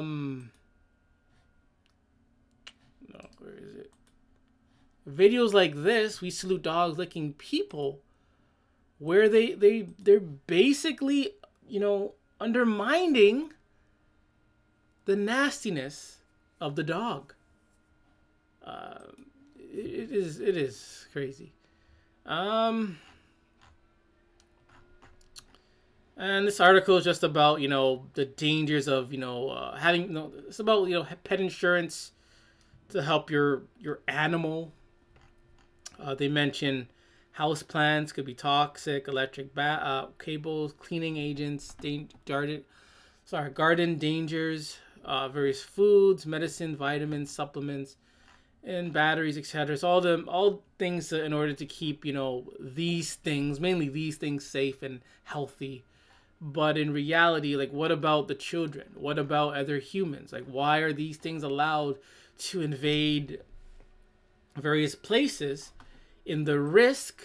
is it? Videos like this, We Salute Dogs Licking People, where they're basically, undermining the nastiness of the dog. It is crazy. And this article is just about, the dangers of, having, it's about, pet insurance to help your animal. They mention house plants could be toxic, electric cables, cleaning agents, garden dangers, various foods, medicine, vitamins, supplements, and batteries, etc. It's all things in order to keep, these things, mainly these things, safe and healthy. But in reality, like, what about the children? What about other humans? Like, why are these things allowed to invade various places in the risk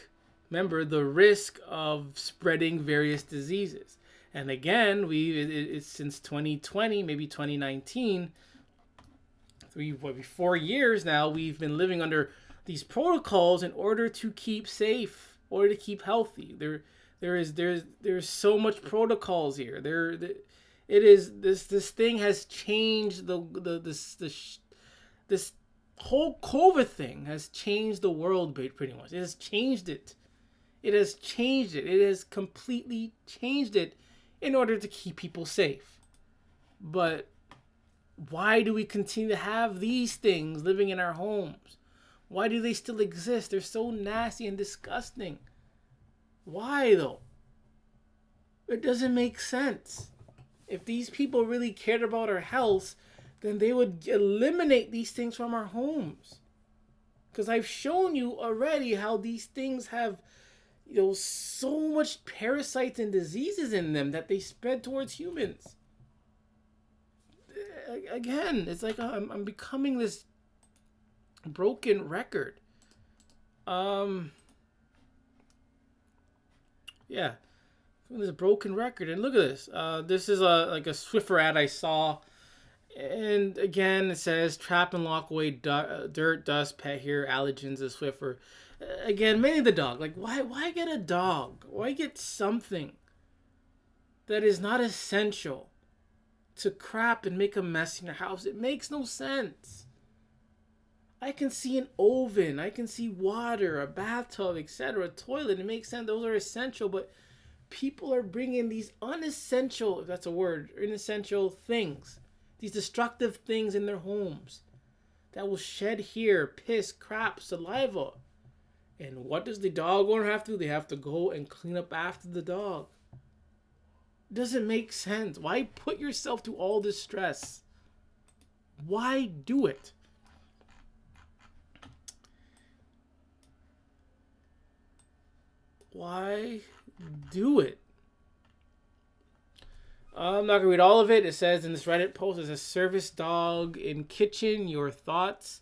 of spreading various diseases? And again, it's since 2020, maybe 2019, 4 years now, we've been living under these protocols in order to keep safe, in order to keep healthy. There's so much protocols here. This thing has changed this whole COVID thing has changed the world pretty much. It has changed it. It has changed it. It has completely changed it in order to keep people safe. But why do we continue to have these things living in our homes? Why do they still exist? They're so nasty and disgusting. Why, though? It doesn't make sense. If these people really cared about our health, then they would eliminate these things from our homes. Because I've shown you already how these things have, so much parasites and diseases in them that they spread towards humans. Again, it's like I'm becoming this broken record. Yeah, this broken record. And look at this. This is a Swiffer ad I saw. And again, it says trap and lock away dirt, dust, pet hair, allergens, a Swiffer. Again, mainly the dog. Like, why get a dog? Why get something that is not essential to crap and make a mess in your house? It makes no sense. I can see an oven, I can see water, a bathtub, etc., a toilet. It makes sense. Those are essential, but people are bringing these unessential, if that's a word, inessential things, these destructive things in their homes that will shed hair, piss, crap, saliva. And what does the dog owner have to do? They have to go and clean up after the dog. It doesn't make sense. Why put yourself through all this stress? Why do it? Why do it? I'm not going to read all of it. It says in this Reddit post, there's a service dog in kitchen. Your thoughts?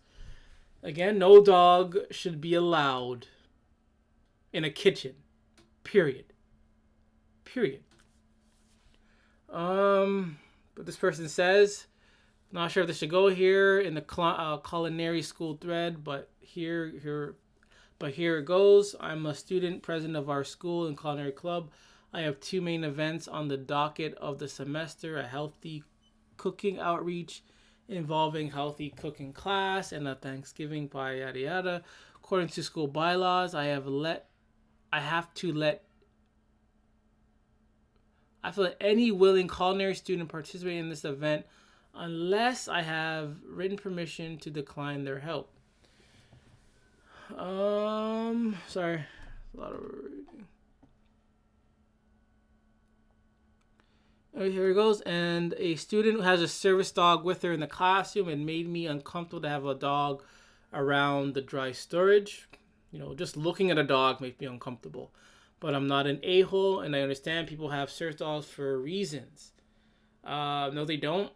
Again, no dog should be allowed in a kitchen. Period. But this person says, not sure if this should go here in the Culinary school thread, but here it goes. I'm a student president of our school and culinary club. I have 2 main events on the docket of the semester: a healthy cooking outreach involving healthy cooking class and a Thanksgiving pie, yada yada. According to school bylaws, I have to let any willing culinary student participate in this event unless I have written permission to decline their help. Sorry, a lot of reading. Okay, here it goes. And a student who has a service dog with her in the classroom, it made me uncomfortable to have a dog around the dry storage. Just looking at a dog makes me uncomfortable. But I'm not an a-hole, and I understand people have service dogs for reasons. No, they don't.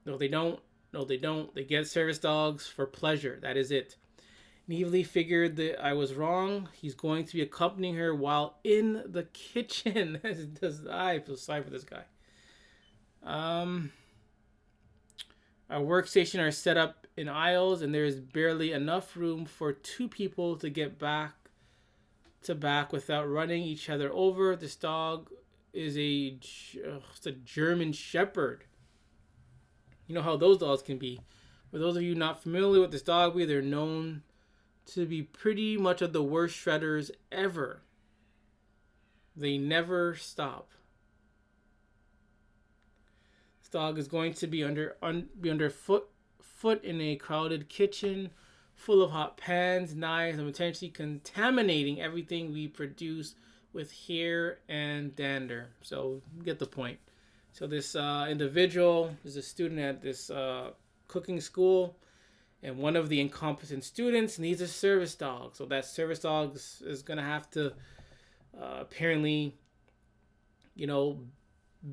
No, they don't. No, they don't. They get service dogs for pleasure. That is it. Neely figured that I was wrong. He's going to be accompanying her while in the kitchen. I feel sorry for this guy. Our workstation are set up in aisles, and there is barely enough room for 2 people to get back to back without running each other over. This dog is it's a German Shepherd. You know how those dogs can be. For those of you not familiar with this dog breed, they're known to be pretty much of the worst shredders ever. They never stop. This dog is going to be underfoot in a crowded kitchen full of hot pans, knives, and potentially contaminating everything we produce with hair and dander. So you get the point. So this individual is a student at this cooking school, and one of the incompetent students needs a service dog. So that service dog is going to have to apparently,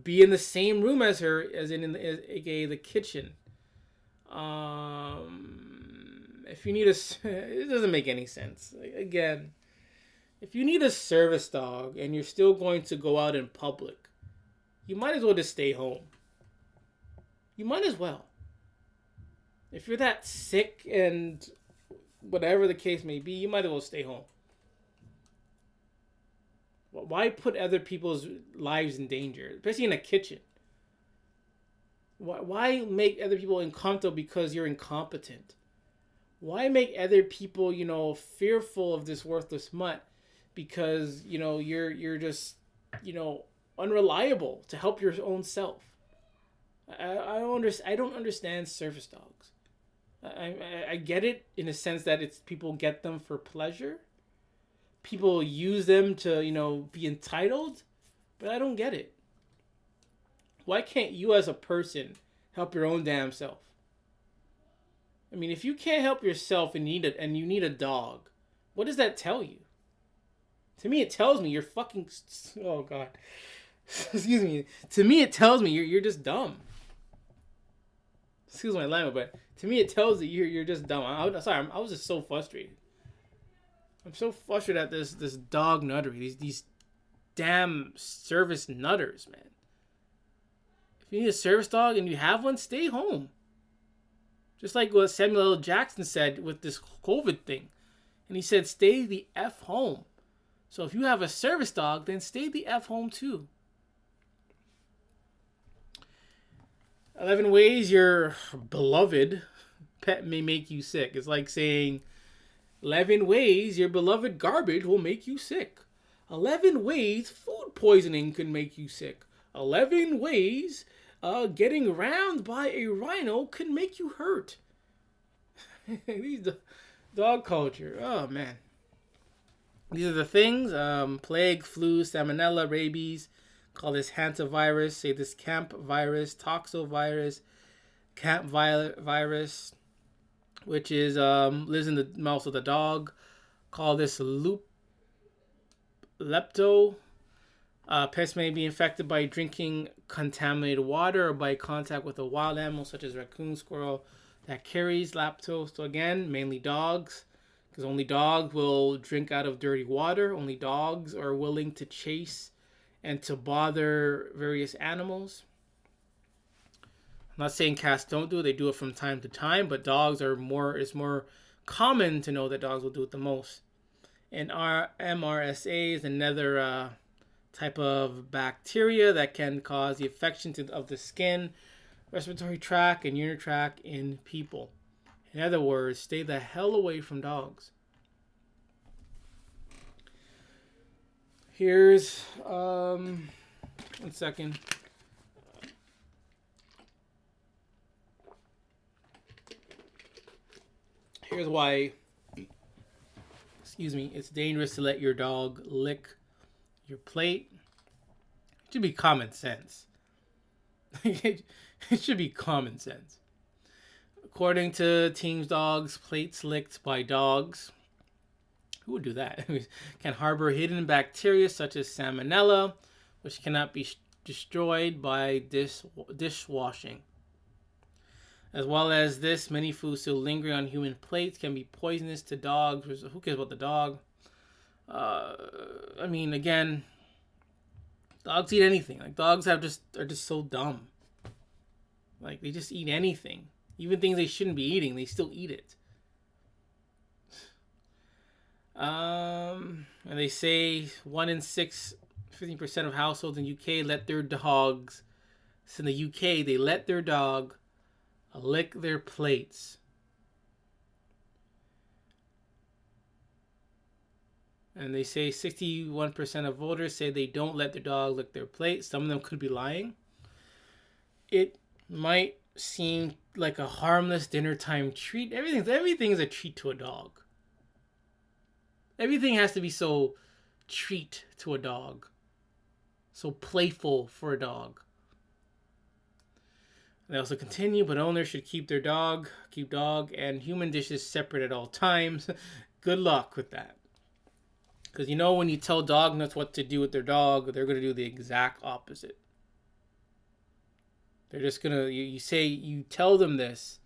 be in the same room as her, aka the kitchen. If you need it doesn't make any sense. Again, if you need a service dog and you're still going to go out in public, you might as well just stay home. You might as well. If you're that sick and whatever the case may be, you might as well stay home. Why put other people's lives in danger, especially in a kitchen? Why make other people uncomfortable because you're incompetent? Why make other people, fearful of this worthless mutt because, you're just, unreliable to help your own self? I don't understand service dogs. I get it in a sense that it's people get them for pleasure. People use them to, be entitled, but I don't get it. Why can't you as a person help your own damn self? I mean, if you can't help yourself and you need a dog, what does that tell you? To me, it tells me you're fucking... Oh, God. Excuse me. To me, it tells me you're just dumb. Excuse my language, but to me, it tells you you're just dumb. I'm sorry. I was just so frustrated. I'm so frustrated at this dog nuttery. These damn service nutters, man. If you need a service dog and you have one, stay home. Just like what Samuel L. Jackson said with this COVID thing. And he said, stay the F home. So if you have a service dog, then stay the F home too. 11 ways your beloved pet may make you sick. It's like saying 11 ways your beloved garbage will make you sick. 11 ways food poisoning can make you sick. 11 ways getting rammed by a rhino can make you hurt. These dog culture. Oh, man. These are the things. Plague, flu, salmonella, rabies. Call this hantavirus. Say this camp virus, toxovirus, camp virus, which is lives in the mouth of the dog. Call this lepto. Pests may be infected by drinking contaminated water or by contact with a wild animal such as raccoon, squirrel that carries lepto. So again, mainly dogs, because only dogs will drink out of dirty water. Only dogs are willing to chase and to bother various animals. I'm not saying cats don't do it. They do it from time to time, but dogs it's more common to know that dogs will do it the most. And our MRSA is another type of bacteria that can cause the infection of the skin, respiratory tract, and urinary tract in people. In other words, stay the hell away from dogs. Here's, one second. Here's why, it's dangerous to let your dog lick your plate. It should be common sense. It should be common sense. According to Team's Dogs, plates licked by dogs Who would do that? Can harbor hidden bacteria such as salmonella, which cannot be destroyed by dishwashing. As well as this, many foods still lingering on human plates can be poisonous to dogs. Who cares about the dog? I mean, again, dogs eat anything. Like, dogs are just so dumb. Like, they just eat anything. Even things they shouldn't be eating, they still eat it. And they say 1 in 6, 15% of households in UK let their dogs. So in the UK, they let their dog lick their plates. And they say 61% of voters say they don't let their dog lick their plate. Some of them could be lying. It might seem like a harmless dinner time treat. Everything's a treat to a dog. Everything has to be so treat to a dog. So playful for a dog. They also continue, but owners should keep dog and human dishes separate at all times. Good luck with that. Because when you tell dog nuts what to do with their dog, they're going to do the exact opposite. They're just going to, you tell them this.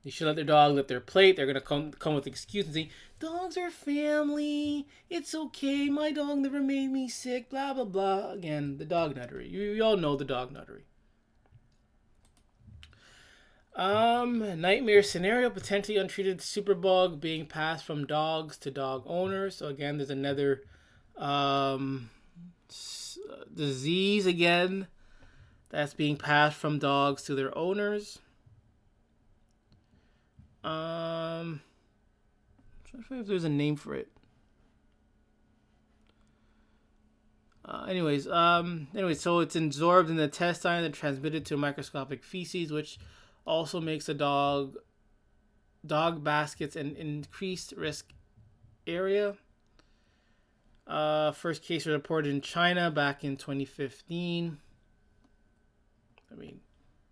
They should let their dog lick their plate. They're going to come with excuses and say, dogs are family. It's okay. My dog never made me sick. Blah, blah, blah. Again, the dog nuttery. You all know the dog nuttery. Nightmare scenario, potentially untreated superbug being passed from dogs to dog owners. So again, there's another disease again that's being passed from dogs to their owners. I'm trying to find if there's a name for it. So it's absorbed in the intestine and transmitted to microscopic feces, which also makes a dog baskets an increased risk area. First case was reported in China back in 2015. I mean,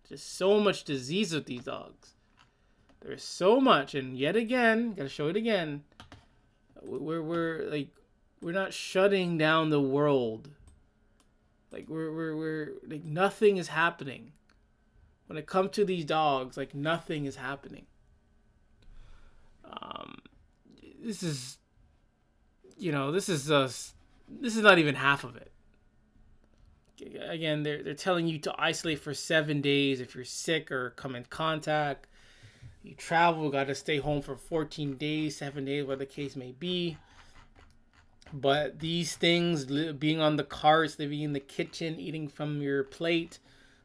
just so much disease with these dogs. There's so much, and yet again, gotta show it again. We're not shutting down the world. Like we're like nothing is happening. When it comes to these dogs, like nothing is happening. This is not even half of it. Again, they're telling you to isolate for 7 days if you're sick or come in contact. You travel, got to stay home for 14 days, 7 days, whatever the case may be. But these things, being on the carts, living in the kitchen, eating from your plate,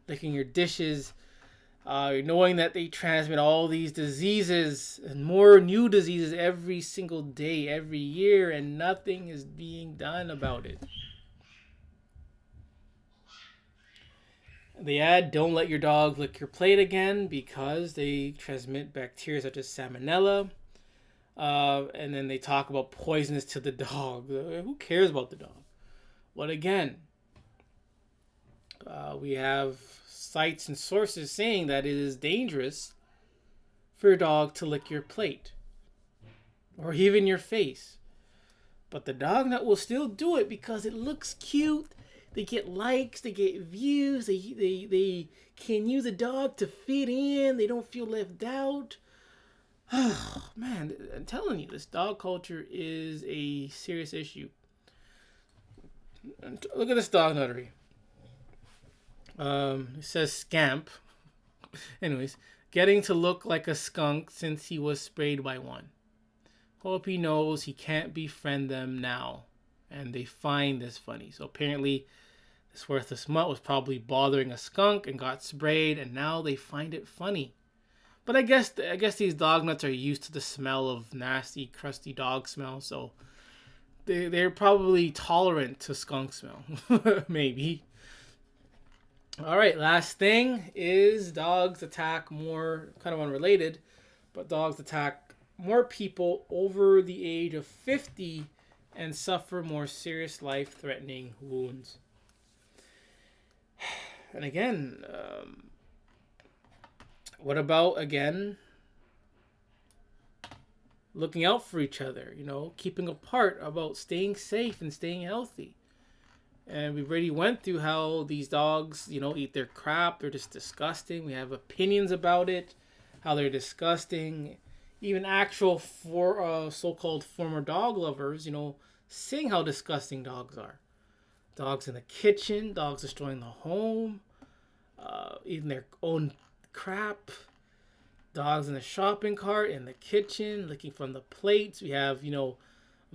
licking your dishes, knowing that they transmit all these diseases and more new diseases every single day, every year, and nothing is being done about it. They add, don't let your dog lick your plate again because they transmit bacteria such as salmonella. And then they talk about poisonous to the dog. Who cares about the dog? Well, again, we have sites and sources saying that it is dangerous for your dog to lick your plate or even your face. But the dog nut will still do it because it looks cute. They get likes, they get views, they can use a dog to fit in, they don't feel left out. Oh, man, I'm telling you, this dog culture is a serious issue. Look at this dog nuttery. It says scamp. Anyways, getting to look like a skunk since he was sprayed by one. Hope he knows he can't befriend them now. And they find this funny. So apparently, this worthless mutt was probably bothering a skunk and got sprayed, and now they find it funny. But I guess these dog nuts are used to the smell of nasty, crusty dog smell, so they're probably tolerant to skunk smell. Maybe. All right, last thing is dogs attack more, kind of unrelated, but dogs attack more people over the age of 50 and suffer more serious life-threatening wounds. And again, what about, again, looking out for each other, keeping apart, about staying safe and staying healthy. And we already went through how these dogs, eat their crap. They're just disgusting. We have opinions about it, how they're disgusting. Even actual so-called former dog lovers, sing how disgusting dogs are. Dogs in the kitchen, dogs destroying the home, eating their own crap. Dogs in the shopping cart, in the kitchen, licking from the plates. We have, I'm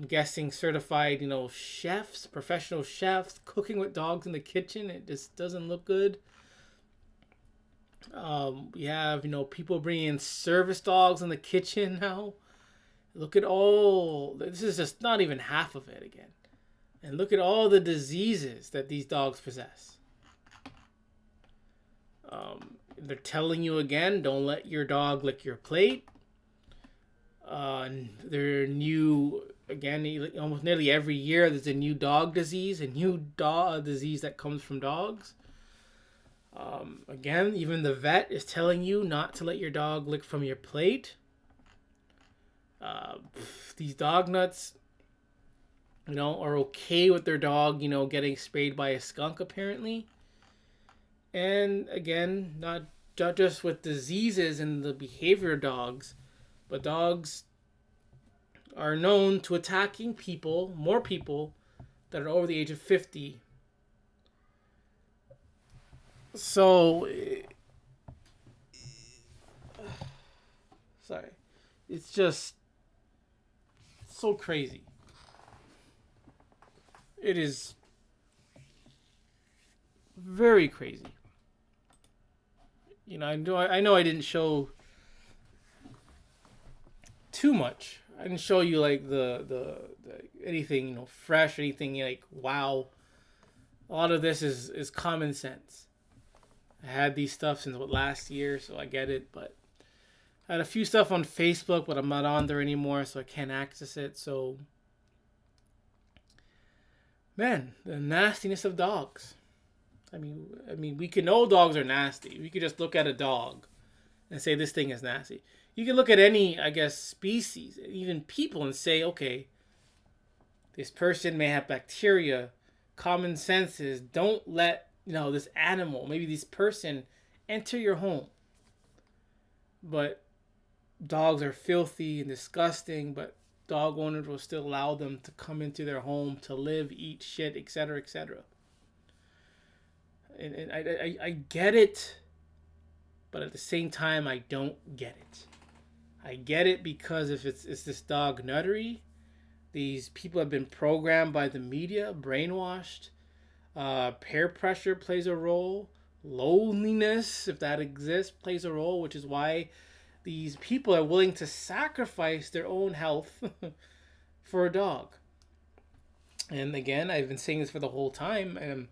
guessing certified, chefs, professional chefs, cooking with dogs in the kitchen. It just doesn't look good. We have, people bringing in service dogs in the kitchen now. Look at this is just not even half of it again. And look at all the diseases that these dogs possess. They're telling you again, don't let your dog lick your plate. They're new, again, almost nearly every year there's a new dog disease, a new disease that comes from dogs. Again, even the vet is telling you not to let your dog lick from your plate. These dog nuts, are okay with their dog, getting sprayed by a skunk apparently. And again, not just with diseases and the behavior of dogs, but dogs are known to attacking people, more people that are over the age of 50. So, sorry, it's just so crazy. It is very crazy. I know I didn't show too much. I didn't show you like the anything, fresh, anything like wow. A lot of this is common sense. I had these stuff since last year, so I get it, but I had a few stuff on Facebook, but I'm not on there anymore, so I can't access it. So man, the nastiness of dogs. I mean, we can know dogs are nasty. We could just look at a dog and say this thing is nasty. You can look at any, I guess, species, even people, and say, okay, this person may have bacteria. Common sense is don't let, this animal, maybe this person, enter your home. But dogs are filthy and disgusting, but dog owners will still allow them to come into their home to live, eat shit, etc., etc. And I get it, but at the same time, I don't get it. I get it because if it's this dog nuttery, these people have been programmed by the media, brainwashed. Peer pressure plays a role. Loneliness, if that exists, plays a role, which is why these people are willing to sacrifice their own health for a dog. And again, I've been saying this for the whole time, and I'm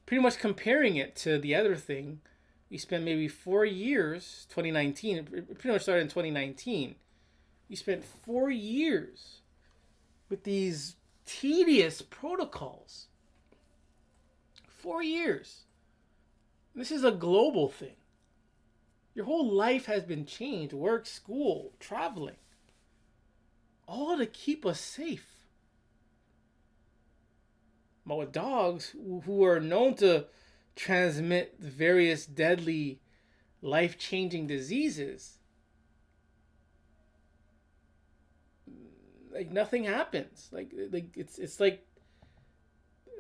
pretty much comparing it to the other thing. We spent maybe 4 years, 2019, it pretty much started in 2019. We spent 4 years with these tedious protocols. 4 years. This is a global thing. Your whole life has been changed. Work, school, traveling. All to keep us safe. But with dogs who are known to transmit various deadly, life-changing diseases, like nothing happens. Like it's like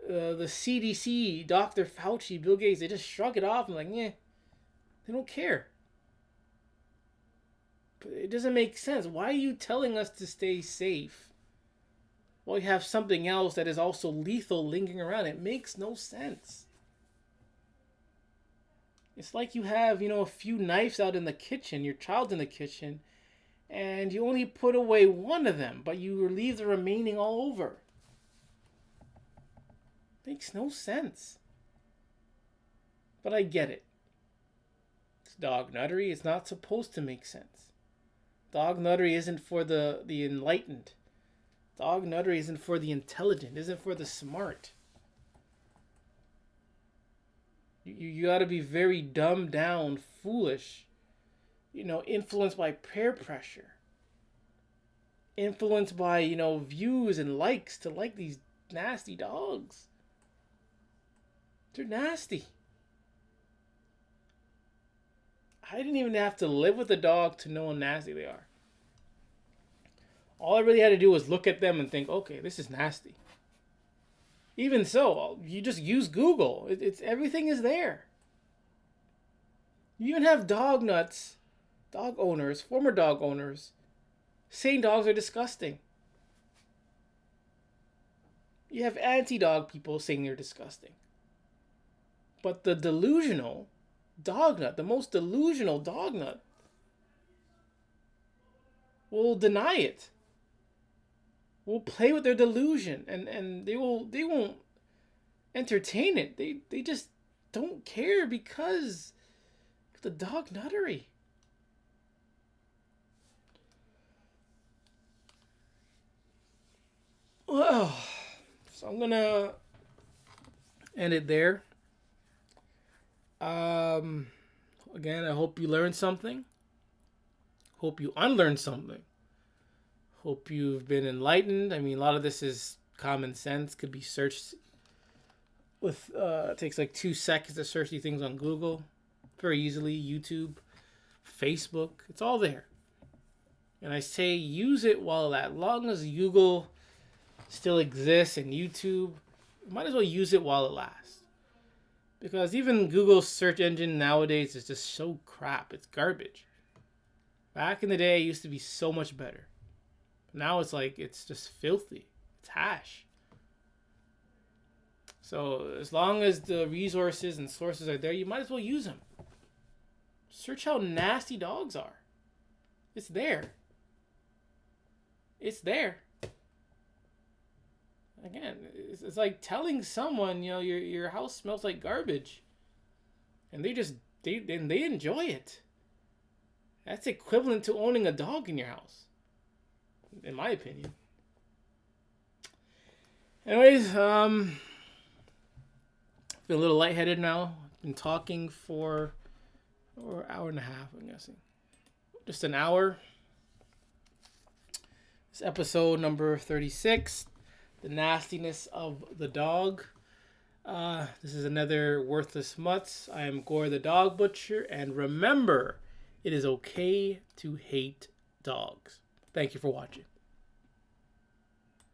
the CDC, Dr. Fauci, Bill Gates, they just shrug it off and like, yeah, they don't care. But it doesn't make sense. Why are you telling us to stay safe? Well, you have something else that is also lethal lingering around. It makes no sense. It's like you have, a few knives out in the kitchen, your child's in the kitchen, and you only put away one of them, but you leave the remaining all over. Makes no sense. But I get it. It's dog nuttery. It's not supposed to make sense. Dog nuttery isn't for the enlightened. Dog nuttery isn't for the intelligent, isn't for the smart. You got to be very dumbed down, foolish, influenced by peer pressure. influenced by, views and likes to like these nasty dogs. They're nasty. I didn't even have to live with a dog to know how nasty they are. All I really had to do was look at them and think, okay, this is nasty. Even so, you just use Google. It's everything is there. You even have dog nuts, dog owners, former dog owners, saying dogs are disgusting. You have anti-dog people saying they're disgusting. But the delusional dog nut, the most delusional dog nut, will deny it. Will play with their delusion, and they won't entertain it. They just don't care because of the dog nuttery. Well, so I'm gonna end it there. Again, I hope you learned something. Hope you unlearned something. Hope you've been enlightened. I mean, a lot of this is common sense. Could be searched with, it takes like 2 seconds to search these things on Google. Very easily. YouTube, Facebook. It's all there. And I say use it while as long as Google still exists and YouTube, you might as well use it while it lasts. Because even Google's search engine nowadays is just so crap. It's garbage. Back in the day, it used to be so much better. Now it's like, it's just filthy. It's hash. So as long as the resources and sources are there, you might as well use them. Search how nasty dogs are. It's there. It's there. Again, it's like telling someone, your house smells like garbage. And they enjoy it. That's equivalent to owning a dog in your house. In my opinion. Anyways, feel a little lightheaded now. Been talking for an hour and a half, I'm guessing. Just an hour. This episode number 36. The nastiness of the dog. This is another Worthless Mutts. I am Gore the Dog Butcher. And remember, it is okay to hate dogs. Thank you for watching.